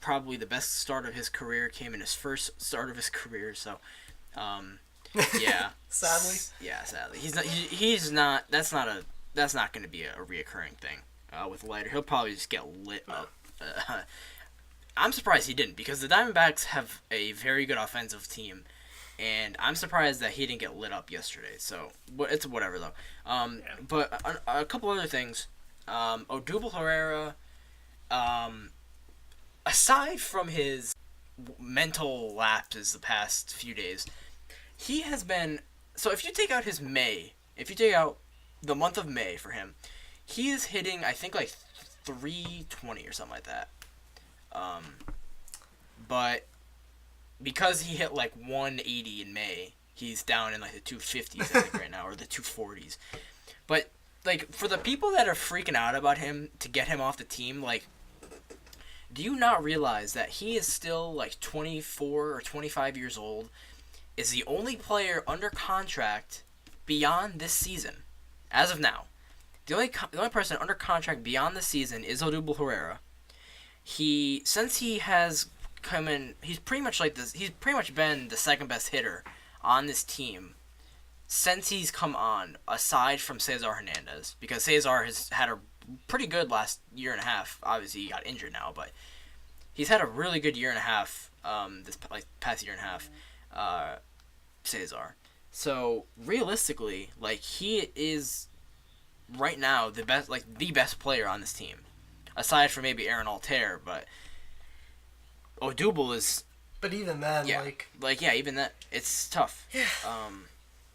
Probably the best start of his career came in his first start of his career. So, yeah. Sadly. Yeah, sadly. He's not. That's not going to be a reoccurring thing with Leiter. He'll probably just get lit up. I'm surprised he didn't because the Diamondbacks have a very good offensive team. And I'm surprised that he didn't get lit up yesterday. So, it's whatever, though. But a couple other things. Odubel Herrera, aside from his mental lapses the past few days, he has been... So, if you take out the month of May for him, he is hitting, I think, like 320 or something like that. But... because he hit like 180 in May, he's down in like the 250s, I think, right now, or the 240s. But, like, for the people that are freaking out about him to get him off the team, like, do you not realize that he is still like 24 or 25 years old, is the only player under contract beyond this season, as of now. The only person under contract beyond this season is Odubel Herrera. Since he has come in, he's pretty much been the second best hitter on this team since he's come on, aside from Cesar Hernandez, because Cesar has had a pretty good last year and a half. Obviously, he got injured now, but he's had a really good year and a half. This past year and a half, Cesar. So realistically, like, he is right now the best player on this team, aside from maybe Aaron Altair, but. Odubel is... But even then, even that, it's tough. Yeah.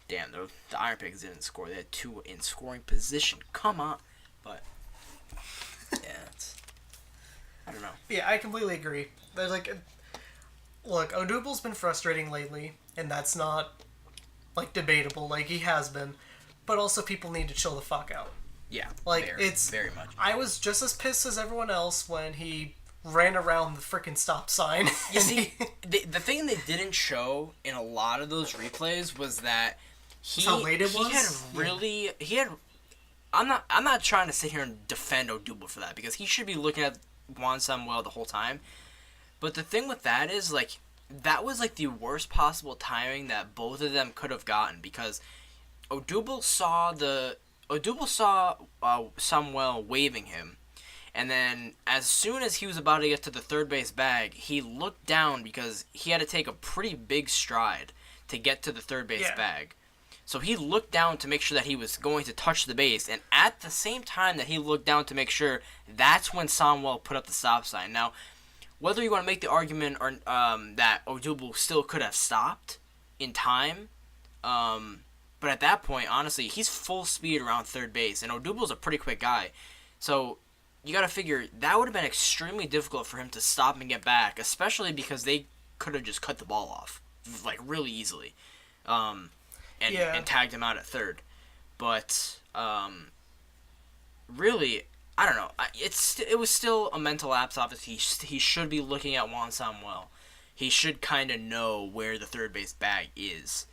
Damn, the Iron Pigs didn't score. They had 2 in scoring position. Come on. But, yeah, I don't know. Yeah, I completely agree. There's look, Odubel's been frustrating lately, and that's not, debatable. He has been. But also, people need to chill the fuck out. Yeah, it's... Very much. I was just as pissed as everyone else when he... ran around the freaking stop sign. You see, the thing they didn't show in a lot of those replays was that how late it was? I'm not trying to sit here and defend Odubel for that because he should be looking at Juan Samuel the whole time. But the thing with that is that was the worst possible timing that both of them could have gotten because Odubel saw Samuel waving him. And then as soon as he was about to get to the third base bag, he looked down because he had to take a pretty big stride to get to the third base bag. So he looked down to make sure that he was going to touch the base. And at the same time that he looked down to make sure, that's when Samuel put up the stop sign. Now, whether you want to make the argument or that Odubel still could have stopped in time, but at that point, honestly, he's full speed around third base. And Odubel's a pretty quick guy. So you got to figure that would have been extremely difficult for him to stop and get back, especially because they could have just cut the ball off, like, really easily, and tagged him out at third. But really, I don't know. It was still a mental lapse. Obviously, he should be looking at Juan Samuel. He should kind of know where the third base bag is,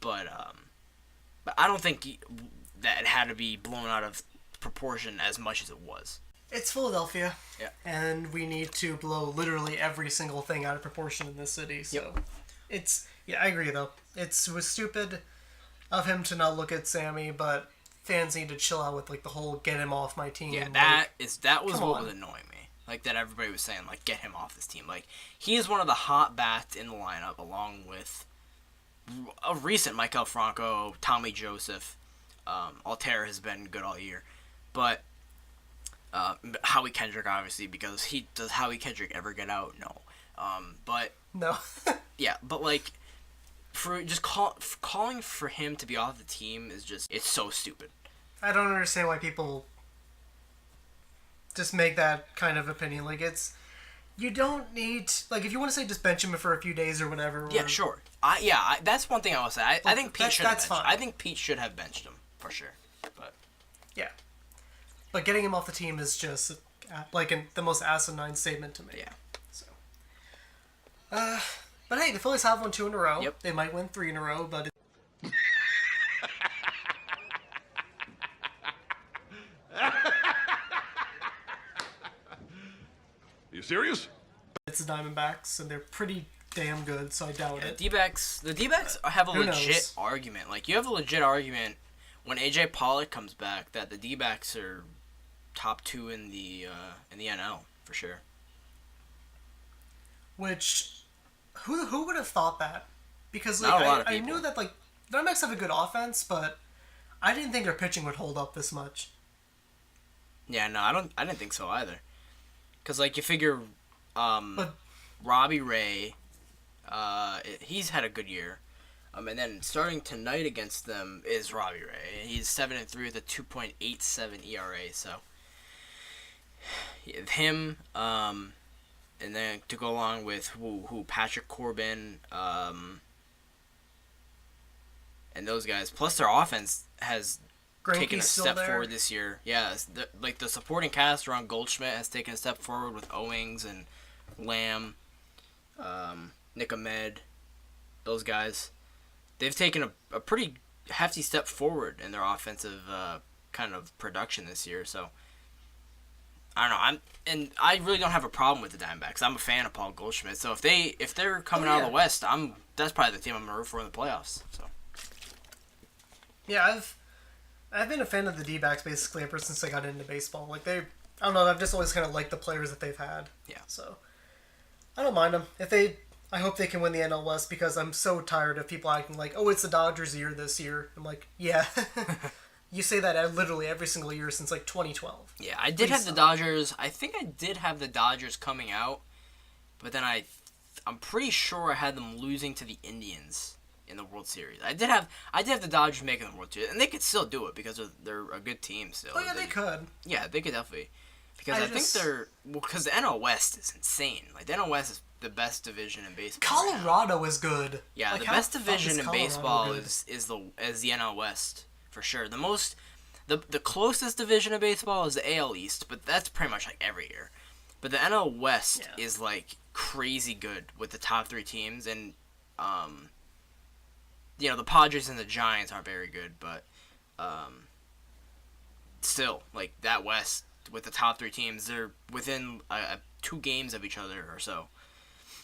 but I don't think that it had to be blown out of proportion as much as it was. It's Philadelphia, and we need to blow literally every single thing out of proportion in this city. So, I agree though. It was stupid of him to not look at Sammy, but fans need to chill out with like the whole "get him off my team." Yeah, that was what was annoying me. Like that, everybody was saying like, "Get him off this team." Like he is one of the hot bats in the lineup, along with a recent Maikel Franco, Tommy Joseph. Altair has been good all year, but. Howie Kendrick, obviously, because does Howie Kendrick ever get out? No. But no. Yeah, but like, for just calling for him to be off the team is it's so stupid. I don't understand why people just make that kind of opinion. Like you don't need if you want to say just bench him for a few days or whatever. Yeah, sure. That's one thing I will say. I think Pete should. That's fine. I think Pete should have benched him for sure. But yeah. But getting him off the team is just the most asinine statement to make. Yeah. So. But hey, the Phillies have won 2 in a row. Yep. They might win 3 in a row, but. You serious? It's the Diamondbacks, and they're pretty damn good, so I doubt it. The D-backs have a legit argument. Like, you have a legit argument when AJ Pollock comes back that the D-backs are top 2 in the NL for sure. Which, who would have thought that? Because Not a lot of I people. knew that the Diamondbacks have a good offense, but I didn't think their pitching would hold up this much. Yeah, no, I didn't think so either. Cause you figure, Robbie Ray, he's had a good year. And then starting tonight against them is Robbie Ray. He's 7-3 with a 2.87 ERA. So him, and then to go along with who Patrick Corbin, and those guys. Plus their offense has taken a step forward this year. Yeah, the supporting cast around Goldschmidt has taken a step forward with Owings and Lamb, Nick Ahmed, those guys. They've taken a pretty hefty step forward in their offensive kind of production this year. So I don't know. I really don't have a problem with the Diamondbacks. I'm a fan of Paul Goldschmidt. So if they're coming out of the West, that's probably the team I'm gonna root for in the playoffs. So yeah, I've been a fan of the D-backs basically ever since I got into baseball. I don't know. I've just always kind of liked the players that they've had. Yeah. So I don't mind them. I hope they can win the NL West because I'm so tired of people acting like, oh, it's the Dodgers' year this year. I'm like, yeah. You say that literally every single year since 2012. Yeah, I did have the Dodgers. I think I did have the Dodgers coming out, but then I'm pretty sure I had them losing to the Indians in the World Series. I did have the Dodgers making the World Series, and they could still do it because they're a good team still. Oh yeah, they could. Yeah, they could definitely. Because I think because the NL West is insane. The NL West is the best division in baseball. Colorado is good. Yeah, the best division in baseball is the NL West for sure. The closest division of baseball is the AL East, but that's pretty much every year. But the NL West is crazy good with the top 3 teams, and the Padres and the Giants aren't very good, but still that West with the top 3 teams, they're within 2 games of each other or so,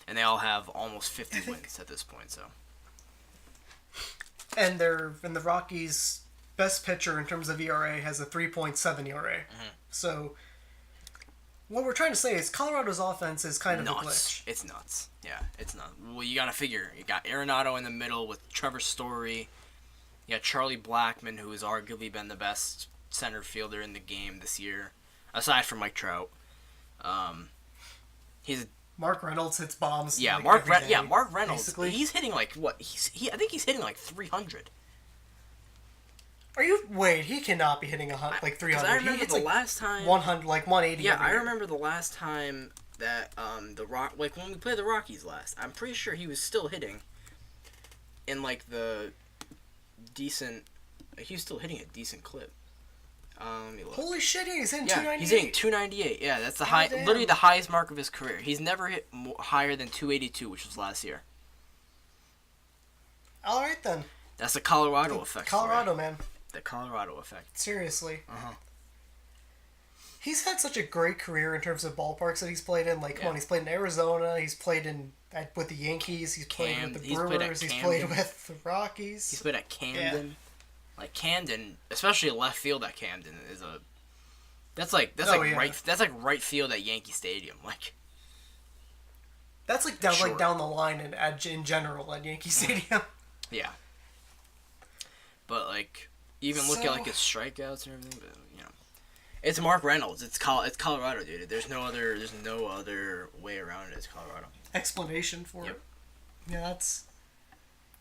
and they all have almost 50 wins at this point. So, and the Rockies' best pitcher in terms of ERA has a 3.7 ERA. Mm-hmm. So what we're trying to say is Colorado's offense is kind of a glitch. Nuts. It's nuts. Yeah, it's nuts. Well, you gotta figure. You got Arenado in the middle with Trevor Story. You got Charlie Blackmon, who has arguably been the best center fielder in the game this year, aside from Mike Trout. He's Mark Reynolds hits bombs. yeah, like, Mark every day, Mark Reynolds. basically. He's hitting like what? I think he's hitting like 300. Are you? Wait, he cannot be hitting like 300. I remember he hits the like last time 100, like 180. Yeah, every I year. remember the last time that the Rock, like when we played the Rockies last. I'm pretty sure he was still hitting in like the decent. He was still hitting a decent clip. Let me look. Holy shit, he's hitting Yeah, 298. he's hitting 298. Yeah, that's the God high, damn. literally the highest mark of his career. He's never hit higher than 282, which was last year. All right then. That's the Colorado effect. for you. Colorado, man. The Colorado effect. Seriously. Uh-huh. He's had such a great career in terms of ballparks that he's played in. Like, come on, Yeah. he's played in Arizona. He's played with the Yankees. He's played with the He's played at Brewers. He's played Camden. with the Rockies. He's played at Camden. Like Camden, especially left field at Camden is a. That's like yeah. right field at Yankee Stadium. Like That's like down Sure. down the line in general at Yankee Stadium. yeah. But like even look at like his strikeouts and everything. But you know, it's Mark Reynolds. It's Colorado, dude. There's no other way around it. It's Colorado. Explanation for Yep. it. Yeah, that's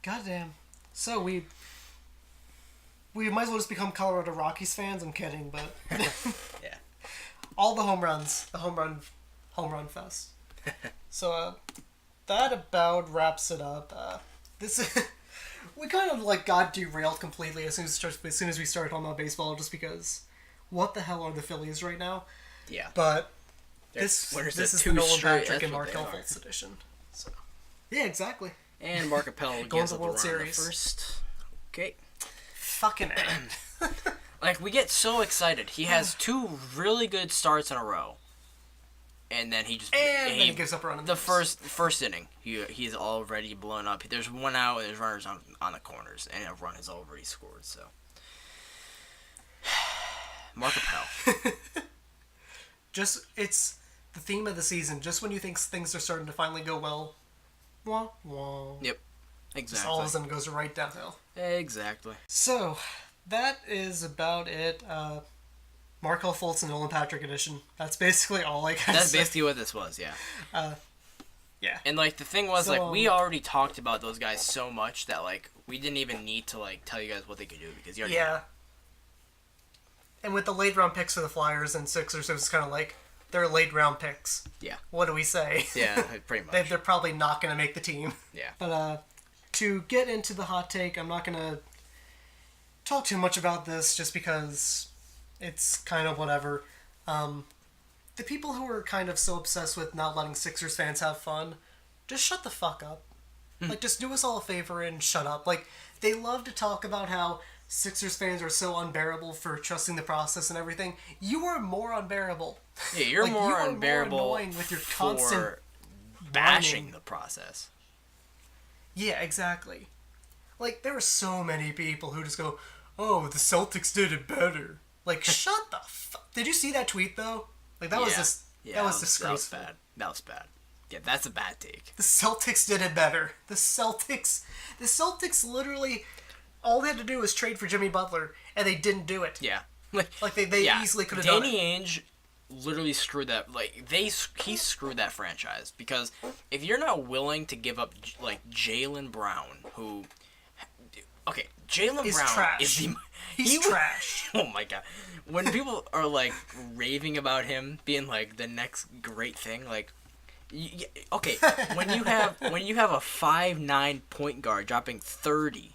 goddamn. So we might as well just become Colorado Rockies fans. I'm kidding, but Yeah. all the home runs, the home run fest. So that about wraps it up. This we kind of like got derailed completely as soon as we started talking about baseball, just because what the hell are the Phillies right now? Yeah. But There's- this there's is two the Nolan straight- Patrick and that's what they Markelle are. Fultz edition. So yeah, exactly. And Markelle Going gives to up the the World run in the Series. first. Okay. Fucking A. Like, we get so excited. He has two really good starts in a row. And then he just... And then he gives up a run in the first inning. He's already blown up. There's one out and there's runners on the corners. And a run has already scored, so... Markelle. It's the theme of the season. Just when you think things are starting to finally go well, wah, wah. Yep. Just all of a Exactly. sudden goes right downhill. Exactly. So, that is about it. Markelle Fultz and Nolan Patrick edition. That's basically all I got. That's basically what this was, yeah. Yeah. And, like, the thing was, So, like, we already talked about those guys so much that, like, we didn't even need to, like, tell you guys what they could do because you already know. Yeah. And with the late round picks for the Flyers and Sixers, it was kind of like, they're late round picks. Yeah. What do we say? Yeah, pretty much. They're probably not going to make the team. Yeah. But to get into the hot take, I'm not going to talk too much about this just because it's kind of whatever. The people who are kind of so obsessed with not letting Sixers fans have fun, just shut the fuck up. Like, just do us all a favor and shut up. Like, they love to talk about how Sixers fans are so unbearable for trusting the process and everything. You are more unbearable. Yeah, you're Like, more you are more unbearable annoying with your for constant bashing whining. the process. Yeah, exactly. Like, there are so many people who just go, oh, the Celtics did it better. Like, shut the fuck. Did you see that tweet, though? Like, that was just, that was disgraceful. That was bad. That was bad. Yeah, that's a bad take. The Celtics did it better. The Celtics literally, all they had to do was trade for Jimmy Butler, and they didn't do it. Yeah. Like, they yeah. easily could have done Danny it. Ainge literally screwed that. Like, he screwed that franchise because if you're not willing to give up like Jaylen Brown, who, okay, Jaylen Is Brown trash. is the He's trash. Oh my god. When people are like raving about him being like the next great thing, like okay, when you have a 5'9" point guard dropping 30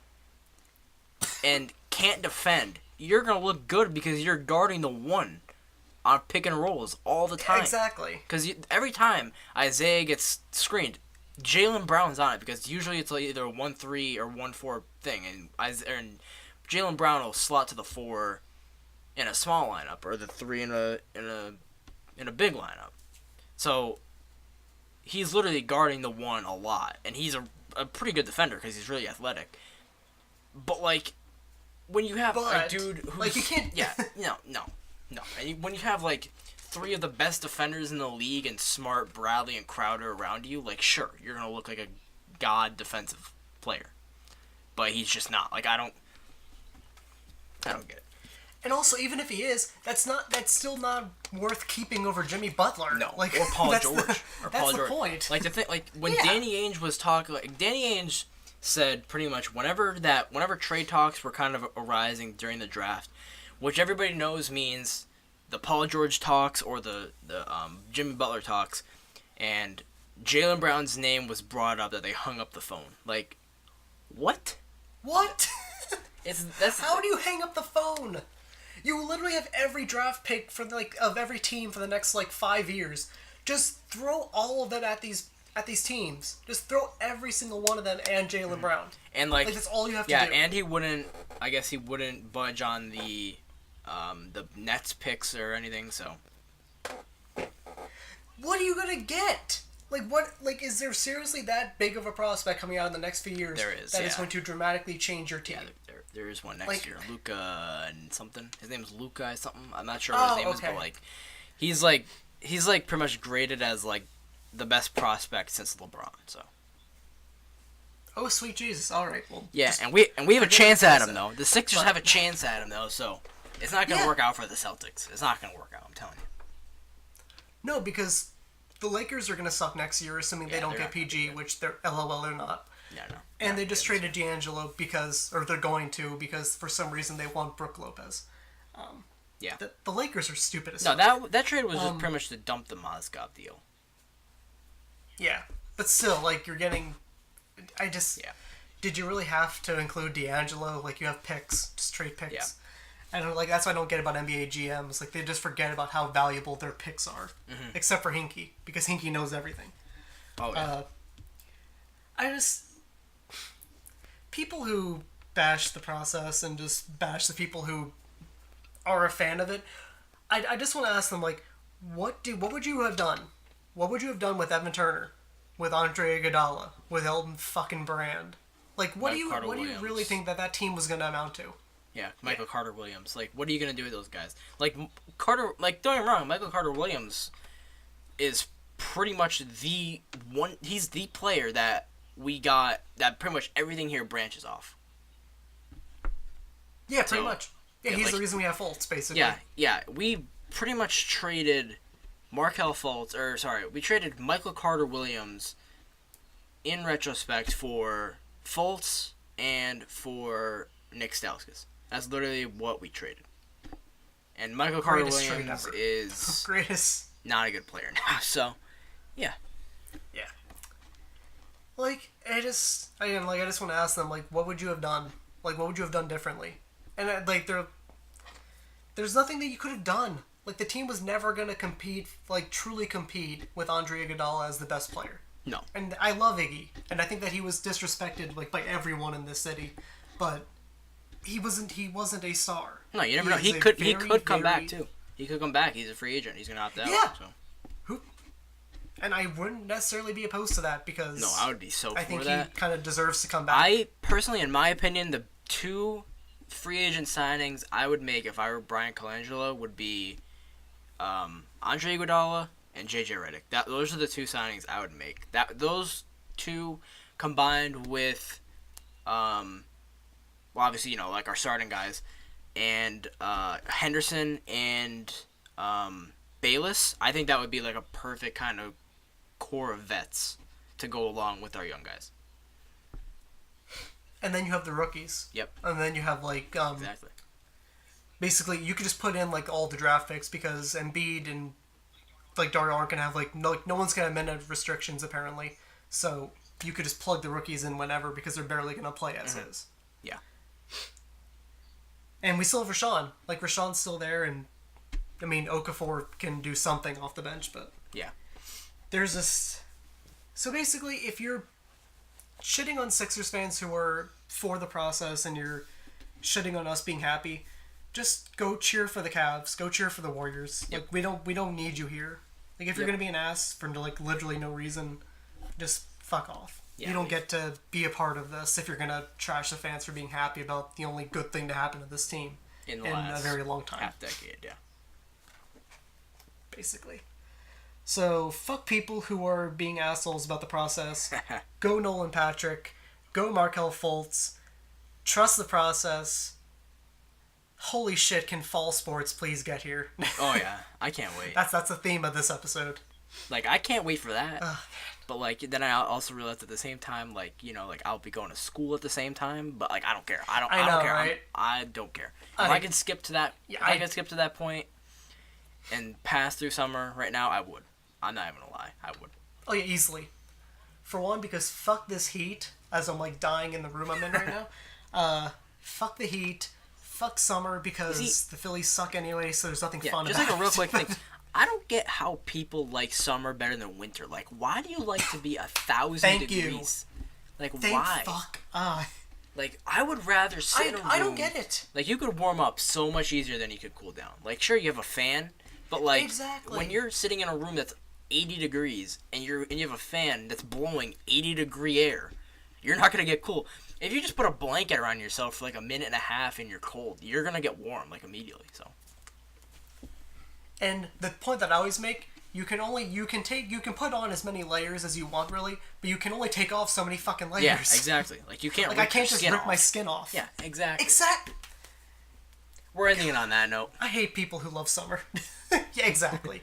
and can't defend, you're going to look good because you're guarding the one on pick and rolls all the time. Exactly. Cuz every time Isaiah gets screened, Jaylen Brown's on it because usually it's like either a 1-3 or 1-4 thing and Jaylen Brown will slot to the 4 in a small lineup or the 3 in a big lineup. So he's literally guarding the 1 a lot, and he's a pretty good defender because he's really athletic. But like when you have a dude who's like, you can't. no. And when you have like three of the best defenders in the league and Smart, Bradley, and Crowder around you, like, sure, you're going to look like a god defensive player. But he's just not. Like, I don't get it. And also, even if he is, that's still not worth keeping over Jimmy Butler. No, like, or Paul George. That's the point. Like, the thing, like, when Yeah. Danny Ainge was talking, like, Danny Ainge said pretty much whenever trade talks were kind of arising during the draft, which everybody knows means the Paul George talks or the Jimmy Butler talks, and Jaylen Brown's name was brought up, that they hung up the phone. Like, what? What? That's How do you hang up the phone? You literally have every draft pick of every team for the next 5 years. Just throw all of them at these teams. Just throw every single one of them and Jaylen Brown. And that's all you have to do. Yeah, and he wouldn't budge on the Nets picks or anything. So what are you gonna get? Is there seriously that big of a prospect coming out in the next few years? There is, that yeah. is going to dramatically change your team. Yeah, there is one next year. Luka and something. His name is Luka something. I'm not sure what his name is, but he's pretty much graded as the best prospect since LeBron. So. Oh, sweet Jesus! All right, well. Yeah, and we have a chance at him though. The Sixers have a chance at him though, so it's not gonna work out for the Celtics. It's not gonna work out. I'm telling you. No, because the Lakers are gonna suck next year, assuming they don't get PG, which they're LOL they're not. Yeah, no. And they just traded D'Angelo because they're going to, because for some reason they want Brook Lopez. Yeah. The Lakers are stupid as No, fuck. that trade was just pretty much to dump the Mozgov deal. Yeah, but still, you're getting. Yeah. Did you really have to include D'Angelo? You have picks, just trade picks. Yeah. And that's what I don't get about NBA GMs. They just forget about how valuable their picks are, except for Hinkie, because Hinkie knows everything. Oh yeah. People who bash the process and just bash the people who are a fan of it, I just want to ask them, what would you have done? What would you have done with Evan Turner, with Andre Iguodala, with Elton fucking Brand? What do you really think that team was going to amount to? Yeah, Michael Carter Williams. What are you gonna do with those guys? Carter. Don't get me wrong. Michael Carter Williams is pretty much the one. He's the player that we got. That pretty much everything here branches off. Yeah, pretty much. Yeah, he's the reason we have Fultz, basically. Yeah. We pretty much traded Markelle Fultz, we traded Michael Carter Williams in retrospect for Fultz and for Nick Stauskas. That's literally what we traded. And Michael Carter Williams is greatest, not a good player now. So, yeah. Yeah. I just want to ask them, what would you have done? What would you have done differently? And there's nothing that you could have done. The team was never gonna compete, truly compete with Andre Iguodala as the best player. No. And I love Iggy, and I think that he was disrespected by everyone in this city, but he wasn't a star. No, you never know. He could come back too. He could come back. He's a free agent. He's gonna opt out. Yeah. So. And I wouldn't necessarily be opposed to that, because no, I would be so for that. I think he kind of deserves to come back. I personally, in my opinion, the two free agent signings I would make if I were Brian Colangelo would be Andre Iguodala and JJ Redick. Those are the two signings I would make. Those two combined with obviously, our starting guys, and Henderson and Bayless, I think that would be a perfect kind of core of vets to go along with our young guys. And then you have the rookies. Yep. And then you have exactly. Basically, you could just put in all the draft picks, because Embiid and Dario aren't gonna have no one's gonna have minute restrictions apparently. So you could just plug the rookies in whenever, because they're barely gonna play as is. Yeah. And we still have Rashawn. Rashawn's still there, and Okafor can do something off the bench, but yeah. There's this. So basically, if you're shitting on Sixers fans who are for the process, and you're shitting on us being happy, just go cheer for the Cavs. Go cheer for the Warriors. Yep. We don't need you here. If you're gonna be an ass for literally no reason, just fuck off. Yeah, you don't get to be a part of this if you're gonna trash the fans for being happy about the only good thing to happen to this team in a very long time. Half decade, yeah. basically. So, fuck people who are being assholes about the process. Go Nolan Patrick. Go Markelle Fultz. Trust the process. Holy shit, can fall sports please get here? Oh yeah, I can't wait. That's the theme of this episode. Like, I can't wait for that. But, like, then I also realized at the same time, like, you know, like, I'll be going to school at the same time, but, like, I don't care. I don't care. Right? I don't care. If I can skip to that, I can skip to that point and pass through summer right now, I would. I'm not even gonna lie. I would. Oh, yeah, easily. For one, because fuck this heat, as I'm, like, dying in the room I'm in right now. Fuck the heat. Fuck summer, because the Phillies suck anyway, so there's nothing fun just about it. like a real quick thing. I don't get how people like summer better than winter. Like, why do you like to be 1,000 degrees? Like, why? Fuck. Like, I would rather sit in a room. I don't get it. Like, you could warm up so much easier than you could cool down. Like, sure, you have a fan, but, like, when you're sitting in a room that's 80 degrees and you have a fan that's blowing 80-degree air, you're not going to get cool. If you just put a blanket around yourself for, like, a minute and a half and you're cold, you're going to get warm, like, immediately, so. And the point that I always make, you can put on as many layers as you want, really, but you can only take off so many fucking layers. Yeah, exactly. Like, you can't like, rip I can't your just skin rip off. my skin off. Yeah, exactly. We're ending it on that note. I hate people who love summer. Yeah, exactly.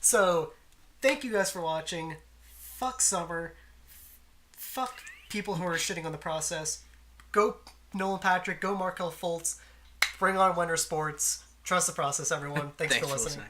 So, thank you guys for watching. Fuck summer. Fuck people who are shitting on the process. Go Nolan Patrick. Go Markelle Fultz. Bring on winter sports. Trust the process, everyone. Thanks for listening.